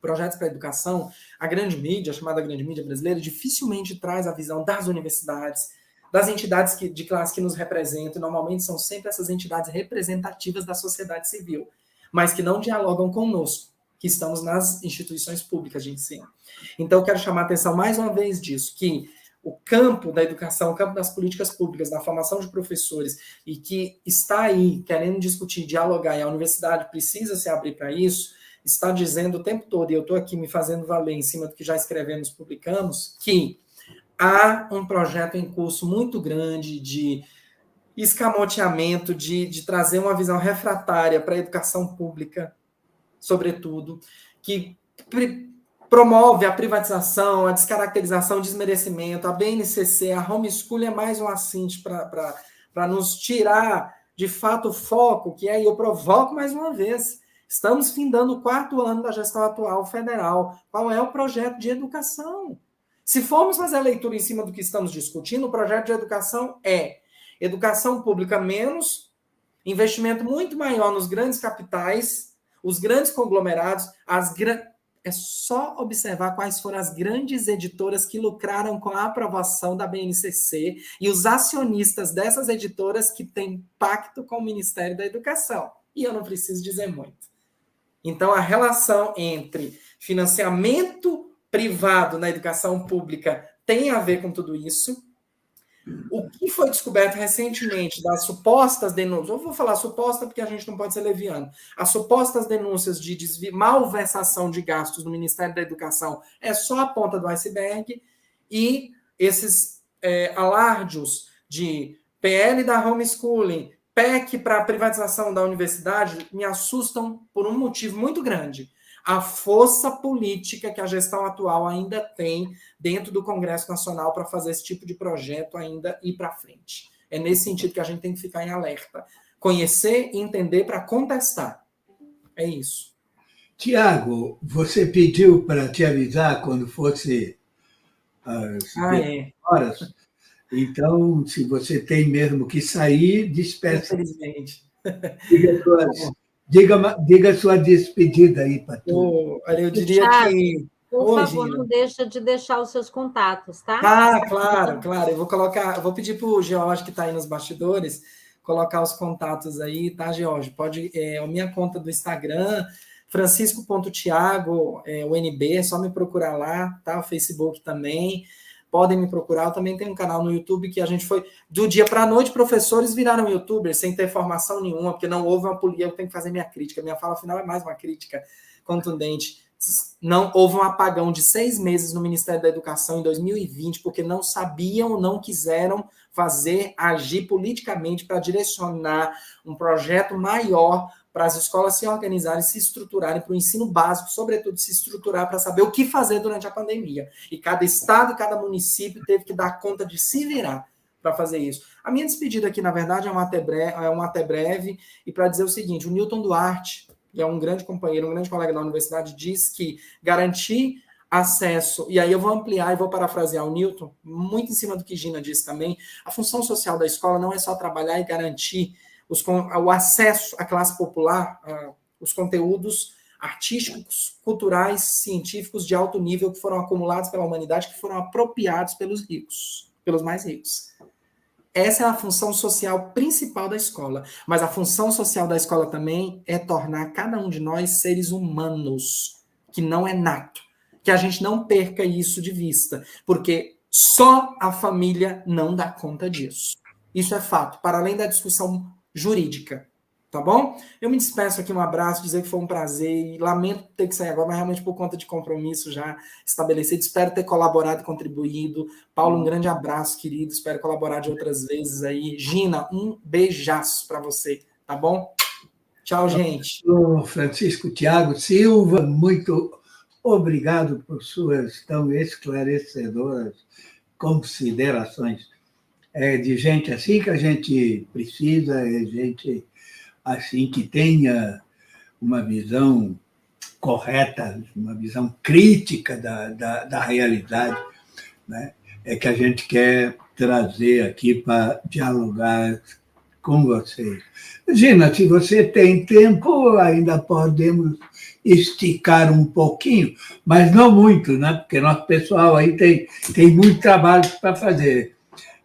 projetos para educação, a grande mídia, a chamada grande mídia brasileira, dificilmente traz a visão das universidades, das entidades de classe que nos representam, e normalmente são sempre essas entidades representativas da sociedade civil, mas que não dialogam conosco, que estamos nas instituições públicas de ensino. Então, eu quero chamar a atenção mais uma vez disso, que o campo da educação, o campo das políticas públicas, da formação de professores, e que está aí querendo discutir, dialogar, e a universidade precisa se abrir para isso, está dizendo o tempo todo, e eu estou aqui me fazendo valer em cima do que já escrevemos, publicamos, que há um projeto em curso muito grande de escamoteamento, de trazer uma visão refratária para a educação pública, sobretudo, que promove a privatização, a descaracterização, o desmerecimento. A BNCC, a homeschooling é mais um assinte para nos tirar, de fato, o foco, que é, e eu provoco mais uma vez, Estamos findando o 4º ano da gestão atual federal. Qual é o projeto de educação? Se formos fazer a leitura em cima do que estamos discutindo, o projeto de educação é educação pública menos, investimento muito maior nos grandes capitais, os grandes conglomerados, é só observar quais foram as grandes editoras que lucraram com a aprovação da BNCC e os acionistas dessas editoras que têm pacto com o Ministério da Educação. E eu não preciso dizer muito. Então, a relação entre financiamento privado na educação pública tem a ver com tudo isso. O que foi descoberto recentemente das supostas denúncias, eu vou falar suposta porque a gente não pode ser leviano, as supostas denúncias de malversação de gastos no Ministério da Educação é só a ponta do iceberg, e esses alardes de PL da homeschooling, PEC para a privatização da universidade, me assustam por um motivo muito grande. A força política que a gestão atual ainda tem dentro do Congresso Nacional para fazer esse tipo de projeto ainda ir para frente. É nesse sentido que a gente tem que ficar em alerta. Conhecer e entender para contestar. É isso.
Tiago, você pediu para te avisar quando fosse às horas. Então, se você tem mesmo que sair, despeça.
Infelizmente.
Diga sua despedida aí para tu.
Olha, eu diria que...
Por favor, não deixa de deixar os seus contatos, tá?
Claro. Eu vou pedir para o George, que está aí nos bastidores, colocar os contatos aí, tá, George? Pode, a minha conta do Instagram, francisco.tiago, UNB, é só me procurar lá, tá? O Facebook também. Podem me procurar. Eu também tenho um canal no YouTube que a gente foi... Do dia para a noite, professores viraram youtubers sem ter formação nenhuma, porque não houve uma política. Eu tenho que fazer minha crítica. Minha fala final é mais uma crítica contundente. Não houve um apagão de 6 meses no Ministério da Educação em 2020, porque não sabiam, não quiseram agir politicamente para direcionar um projeto maior para as escolas se organizarem, se estruturarem, para o ensino básico, sobretudo, se estruturar para saber o que fazer durante a pandemia. E cada estado e cada município teve que dar conta de se virar para fazer isso. A minha despedida aqui, na verdade, é um até breve, e para dizer o seguinte: o Newton Duarte, que é um grande companheiro, um grande colega da universidade, diz que garantir acesso, e aí eu vou ampliar e vou parafrasear o Newton, muito em cima do que Gina disse também, a função social da escola não é só trabalhar e garantir o acesso à classe popular, os conteúdos artísticos, culturais, científicos de alto nível que foram acumulados pela humanidade, que foram apropriados pelos ricos, pelos mais ricos. Essa é a função social principal da escola. Mas a função social da escola também é tornar cada um de nós seres humanos, que não é nato. Que a gente não perca isso de vista, porque só a família não dá conta disso. Isso é fato, para além da discussão jurídica, tá bom? Eu me despeço aqui, um abraço, dizer que foi um prazer, e lamento ter que sair agora, mas realmente por conta de compromisso já estabelecido, espero ter colaborado e contribuído. Paulo, um grande abraço, querido, espero colaborar de outras vezes aí. Gina, um beijaço para você, tá bom? Tchau, gente.
Francisco Tiago Silva, muito obrigado por suas tão esclarecedoras considerações. É de gente assim que a gente precisa, é gente assim que tenha uma visão correta, uma visão crítica da realidade, né? É que a gente quer trazer aqui para dialogar com você. Gina, se você tem tempo, ainda podemos esticar um pouquinho, mas não muito, né? Porque nosso pessoal aí tem muito trabalho para fazer.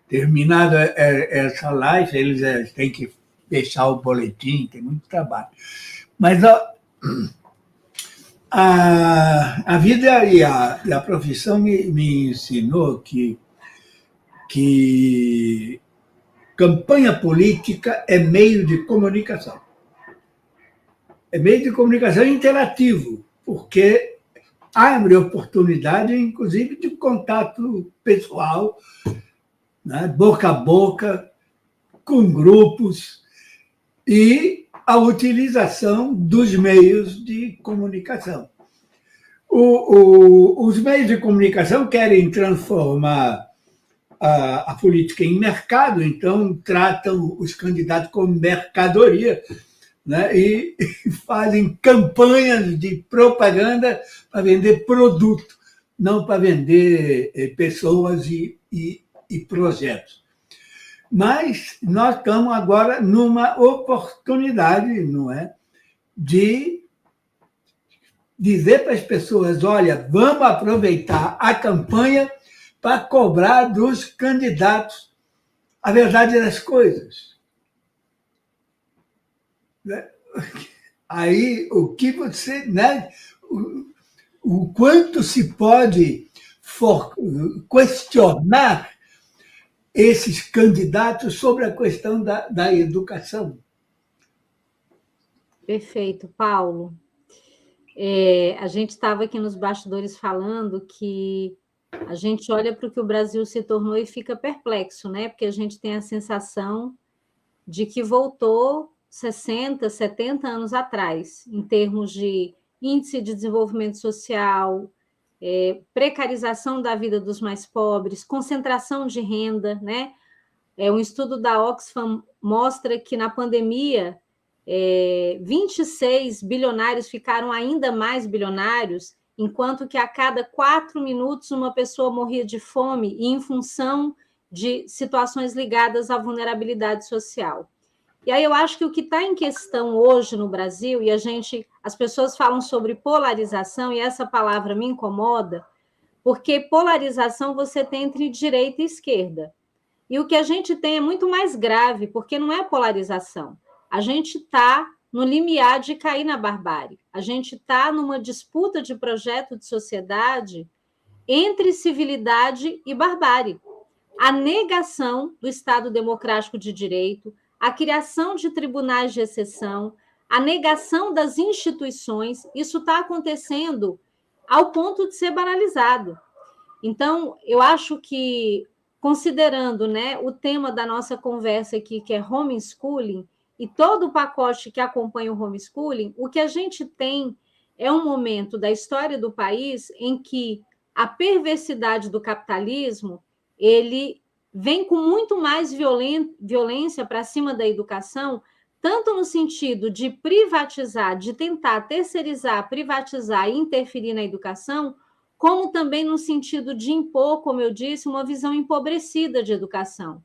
Terminada essa live, eles têm que fechar o boletim, tem muito trabalho. Mas a vida e a profissão me ensinou que campanha política é meio de comunicação. É meio de comunicação interativo, porque abre oportunidade, inclusive, de contato pessoal, né, boca a boca, com grupos, e a utilização dos meios de comunicação. Os meios de comunicação querem transformar a política em mercado, então tratam os candidatos como mercadoria, né? E fazem campanhas de propaganda para vender produto, não para vender pessoas e projetos. Mas nós estamos agora numa oportunidade, não é, de dizer para as pessoas: olha, vamos aproveitar a campanha para cobrar dos candidatos a verdade das coisas. Aí, o que você, né, o quanto se pode questionar esses candidatos sobre a questão da educação.
Perfeito, Paulo. A gente estava aqui nos bastidores falando que a gente olha para o que o Brasil se tornou e fica perplexo, né? Porque a gente tem a sensação de que voltou 60, 70 anos atrás, em termos de índice de desenvolvimento social, precarização da vida dos mais pobres, concentração de renda, né? Um estudo da Oxfam mostra que na pandemia 26 bilionários ficaram ainda mais bilionários, enquanto que a cada 4 minutos uma pessoa morria de fome e em função de situações ligadas à vulnerabilidade social. E aí eu acho que o que está em questão hoje no Brasil, e as pessoas falam sobre polarização, e essa palavra me incomoda, porque polarização você tem entre direita e esquerda. E o que a gente tem é muito mais grave, porque não é polarização. A gente está no limiar de cair na barbárie. A gente está numa disputa de projeto de sociedade entre civilidade e barbárie. A negação do Estado democrático de direito, a criação de tribunais de exceção, a negação das instituições, isso está acontecendo ao ponto de ser banalizado. Então, eu acho que, considerando, né, o tema da nossa conversa aqui, que é homeschooling, e todo o pacote que acompanha o homeschooling, o que a gente tem é um momento da história do país em que a perversidade do capitalismo ele vem com muito mais violência para cima da educação, tanto no sentido de privatizar, de tentar terceirizar, privatizar e interferir na educação, como também no sentido de impor, como eu disse, uma visão empobrecida de educação.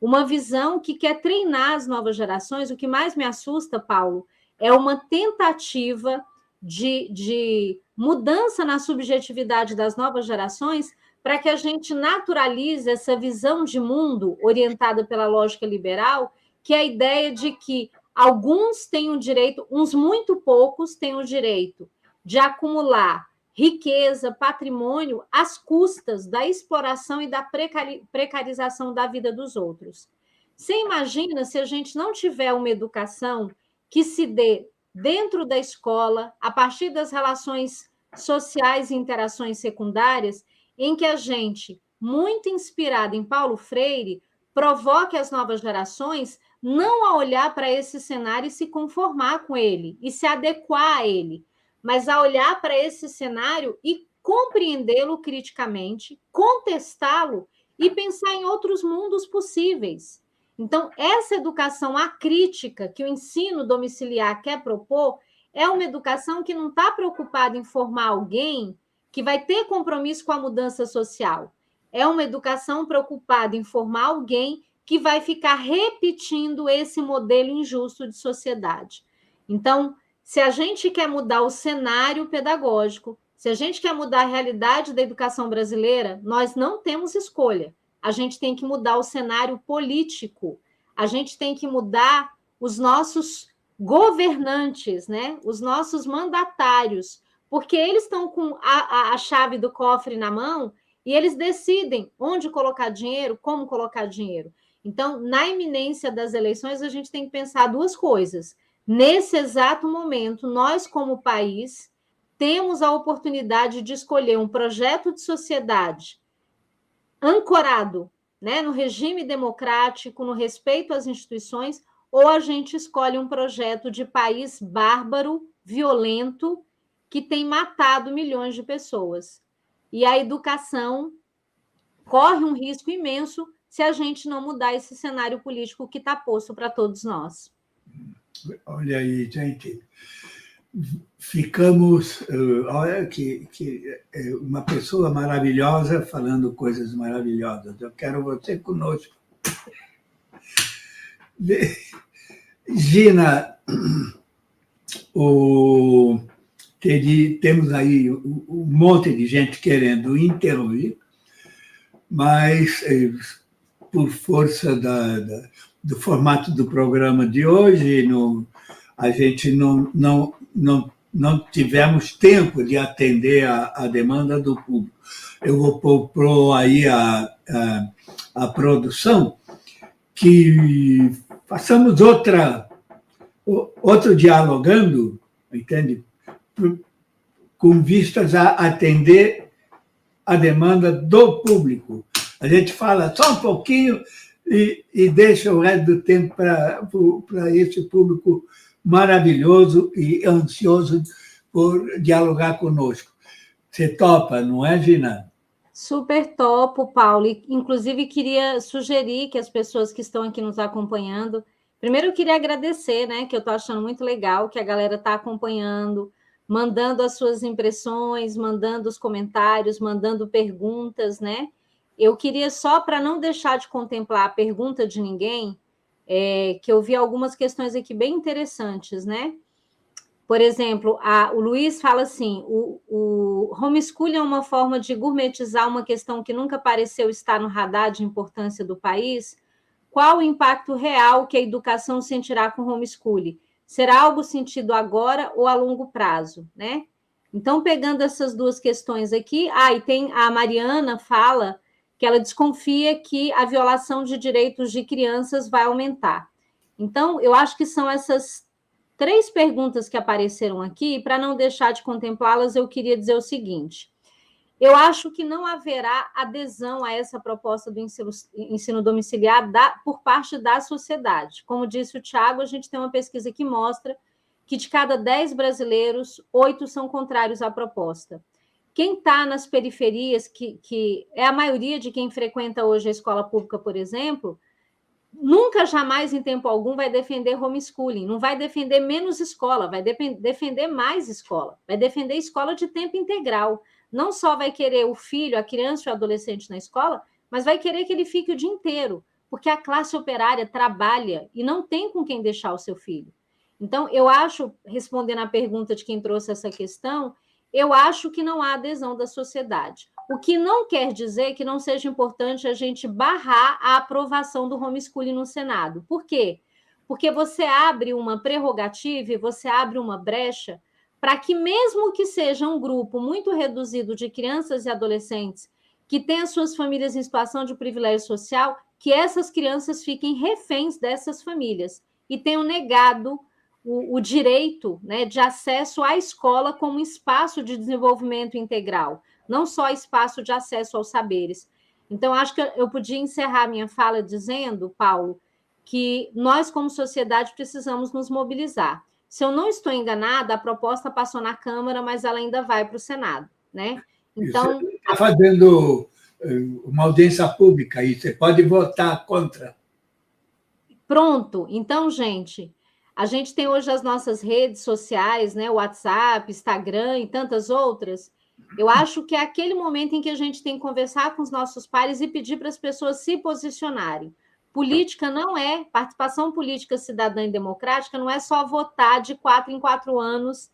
Uma visão que quer treinar as novas gerações. O que mais me assusta, Paulo, é uma tentativa de mudança na subjetividade das novas gerações para que a gente naturalize essa visão de mundo orientada pela lógica liberal, que é a ideia de que alguns têm o direito, uns muito poucos têm o direito de acumular riqueza, patrimônio, às custas da exploração e da precarização da vida dos outros. Você imagina se a gente não tiver uma educação que se dê dentro da escola, a partir das relações sociais e interações secundárias, em que a gente, muito inspirada em Paulo Freire, provoque as novas gerações não a olhar para esse cenário e se conformar com ele, e se adequar a ele, mas a olhar para esse cenário e compreendê-lo criticamente, contestá-lo e pensar em outros mundos possíveis. Então, essa educação acrítica que o ensino domiciliar quer propor é uma educação que não está preocupada em formar alguém que vai ter compromisso com a mudança social. É uma educação preocupada em formar alguém que vai ficar repetindo esse modelo injusto de sociedade. Então, se a gente quer mudar o cenário pedagógico, se a gente quer mudar a realidade da educação brasileira, nós não temos escolha. A gente tem que mudar o cenário político, a gente tem que mudar os nossos governantes, né? Os nossos mandatários, porque eles estão com a chave do cofre na mão e eles decidem onde colocar dinheiro, como colocar dinheiro. Então, na iminência das eleições, a gente tem que pensar duas coisas. Nesse exato momento, nós, como país, temos a oportunidade de escolher um projeto de sociedade ancorado, né, no regime democrático, no respeito às instituições, ou a gente escolhe um projeto de país bárbaro, violento, que tem matado milhões de pessoas. E a educação corre um risco imenso se a gente não mudar esse cenário político que está posto para todos nós.
Olha aí, gente. Ficamos... olha que uma pessoa maravilhosa falando coisas maravilhosas. Eu quero você conosco. Gina, temos aí um monte de gente querendo intervir, mas por força do formato do programa de hoje, a gente não tivemos tempo de atender a demanda do público. Eu vou propor aí a produção que façamos outro dialogando, entende? Com vistas a atender a demanda do público. A gente fala só um pouquinho e deixa o resto do tempo para esse público maravilhoso e ansioso por dialogar conosco. Você topa, não é, Gina?
Super topo, Paulo. Inclusive, queria sugerir que as pessoas que estão aqui nos acompanhando... Primeiro, eu queria agradecer, né, que eu estou achando muito legal que a galera está acompanhando, mandando as suas impressões, mandando os comentários, mandando perguntas, né? Eu queria, só para não deixar de contemplar a pergunta de ninguém, que eu vi algumas questões aqui bem interessantes, né? Por exemplo, o Luiz fala assim, o homeschooling é uma forma de gourmetizar uma questão que nunca pareceu estar no radar de importância do país. Qual o impacto real que a educação sentirá com o homeschooling? Será algo sentido agora ou a longo prazo, né? Então, pegando essas duas questões aqui, e tem a Mariana fala que ela desconfia que a violação de direitos de crianças vai aumentar. Então, eu acho que são essas 3 perguntas que apareceram aqui, e para não deixar de contemplá-las, eu queria dizer o seguinte: eu acho que não haverá adesão a essa proposta do ensino domiciliar por parte da sociedade. Como disse o Tiago, a gente tem uma pesquisa que mostra que de cada 10 brasileiros, 8 são contrários à proposta. Quem está nas periferias, que é a maioria de quem frequenta hoje a escola pública, por exemplo, nunca, jamais, em tempo algum, vai defender homeschooling, não vai defender menos escola, vai defender mais escola, vai defender escola de tempo integral. Não só vai querer o filho, a criança e o adolescente na escola, mas vai querer que ele fique o dia inteiro, porque a classe operária trabalha e não tem com quem deixar o seu filho. Então, eu acho, respondendo à pergunta de quem trouxe essa questão, eu acho que não há adesão da sociedade. O que não quer dizer que não seja importante a gente barrar a aprovação do homeschooling no Senado. Por quê? Porque você abre uma prerrogativa e você abre uma brecha para que, mesmo que seja um grupo muito reduzido de crianças e adolescentes que têm as suas famílias em situação de privilégio social, que essas crianças fiquem reféns dessas famílias e tenham negado o direito, né, de acesso à escola como espaço de desenvolvimento integral, não só espaço de acesso aos saberes. Então, acho que eu podia encerrar minha fala dizendo, Paulo, que nós, como sociedade, precisamos nos mobilizar. Se eu não estou enganada, a proposta passou na Câmara, mas ela ainda vai para o Senado, né? Então,
está fazendo uma audiência pública aí, você pode votar contra.
Pronto. Então, gente, a gente tem hoje as nossas redes sociais, né? WhatsApp, Instagram e tantas outras. Eu acho que é aquele momento em que a gente tem que conversar com os nossos pares e pedir para as pessoas se posicionarem. Política não é, participação política cidadã e democrática não é só votar de 4 em 4 anos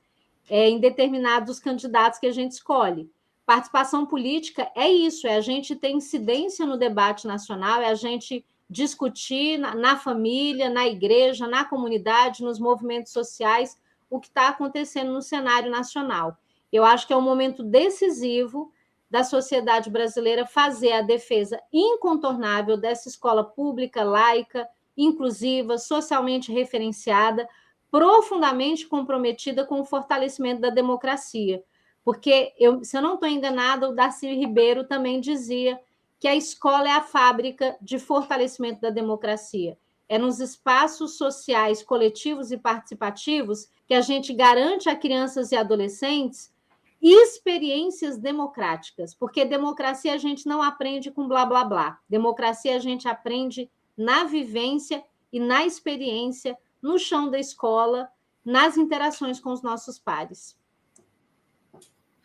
em determinados candidatos que a gente escolhe. Participação política é isso, é a gente ter incidência no debate nacional, é a gente discutir na família, na igreja, na comunidade, nos movimentos sociais, o que está acontecendo no cenário nacional. Eu acho que é um momento decisivo da sociedade brasileira fazer a defesa incontornável dessa escola pública, laica, inclusiva, socialmente referenciada, profundamente comprometida com o fortalecimento da democracia. Porque, se eu não estou enganada, o Darcy Ribeiro também dizia que a escola é a fábrica de fortalecimento da democracia. É nos espaços sociais, coletivos e participativos que a gente garante a crianças e adolescentes experiências democráticas, porque democracia a gente não aprende com blá, blá, blá. Democracia a gente aprende na vivência e na experiência no chão da escola, nas interações com os nossos pares.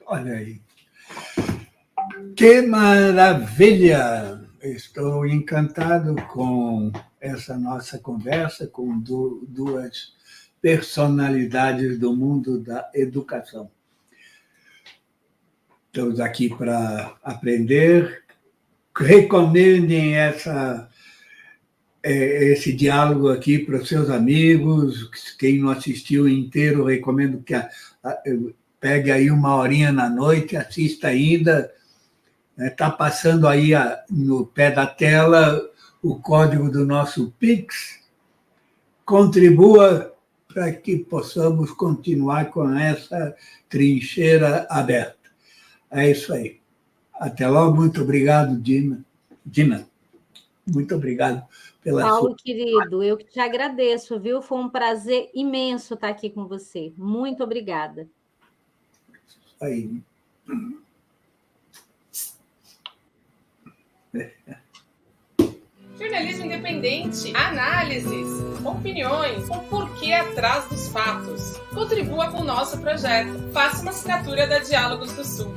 Olha aí. Que maravilha! Estou encantado com essa nossa conversa com duas personalidades do mundo da educação. Estamos aqui para aprender. Recomendem esse diálogo aqui para os seus amigos. Quem não assistiu inteiro, recomendo que pegue aí uma horinha na noite, assista ainda. Está passando aí no pé da tela o código do nosso Pix. Contribua para que possamos continuar com essa trincheira aberta. É isso aí. Até logo. Muito obrigado, Dina. Dina, muito obrigado pela
Paulo, querido, eu que te agradeço, viu? Foi um prazer imenso estar aqui com você. Muito obrigada.
Aí.
Jornalismo independente, análises, opiniões, o porquê atrás dos fatos. Contribua com o nosso projeto. Faça uma assinatura da Diálogos do Sul.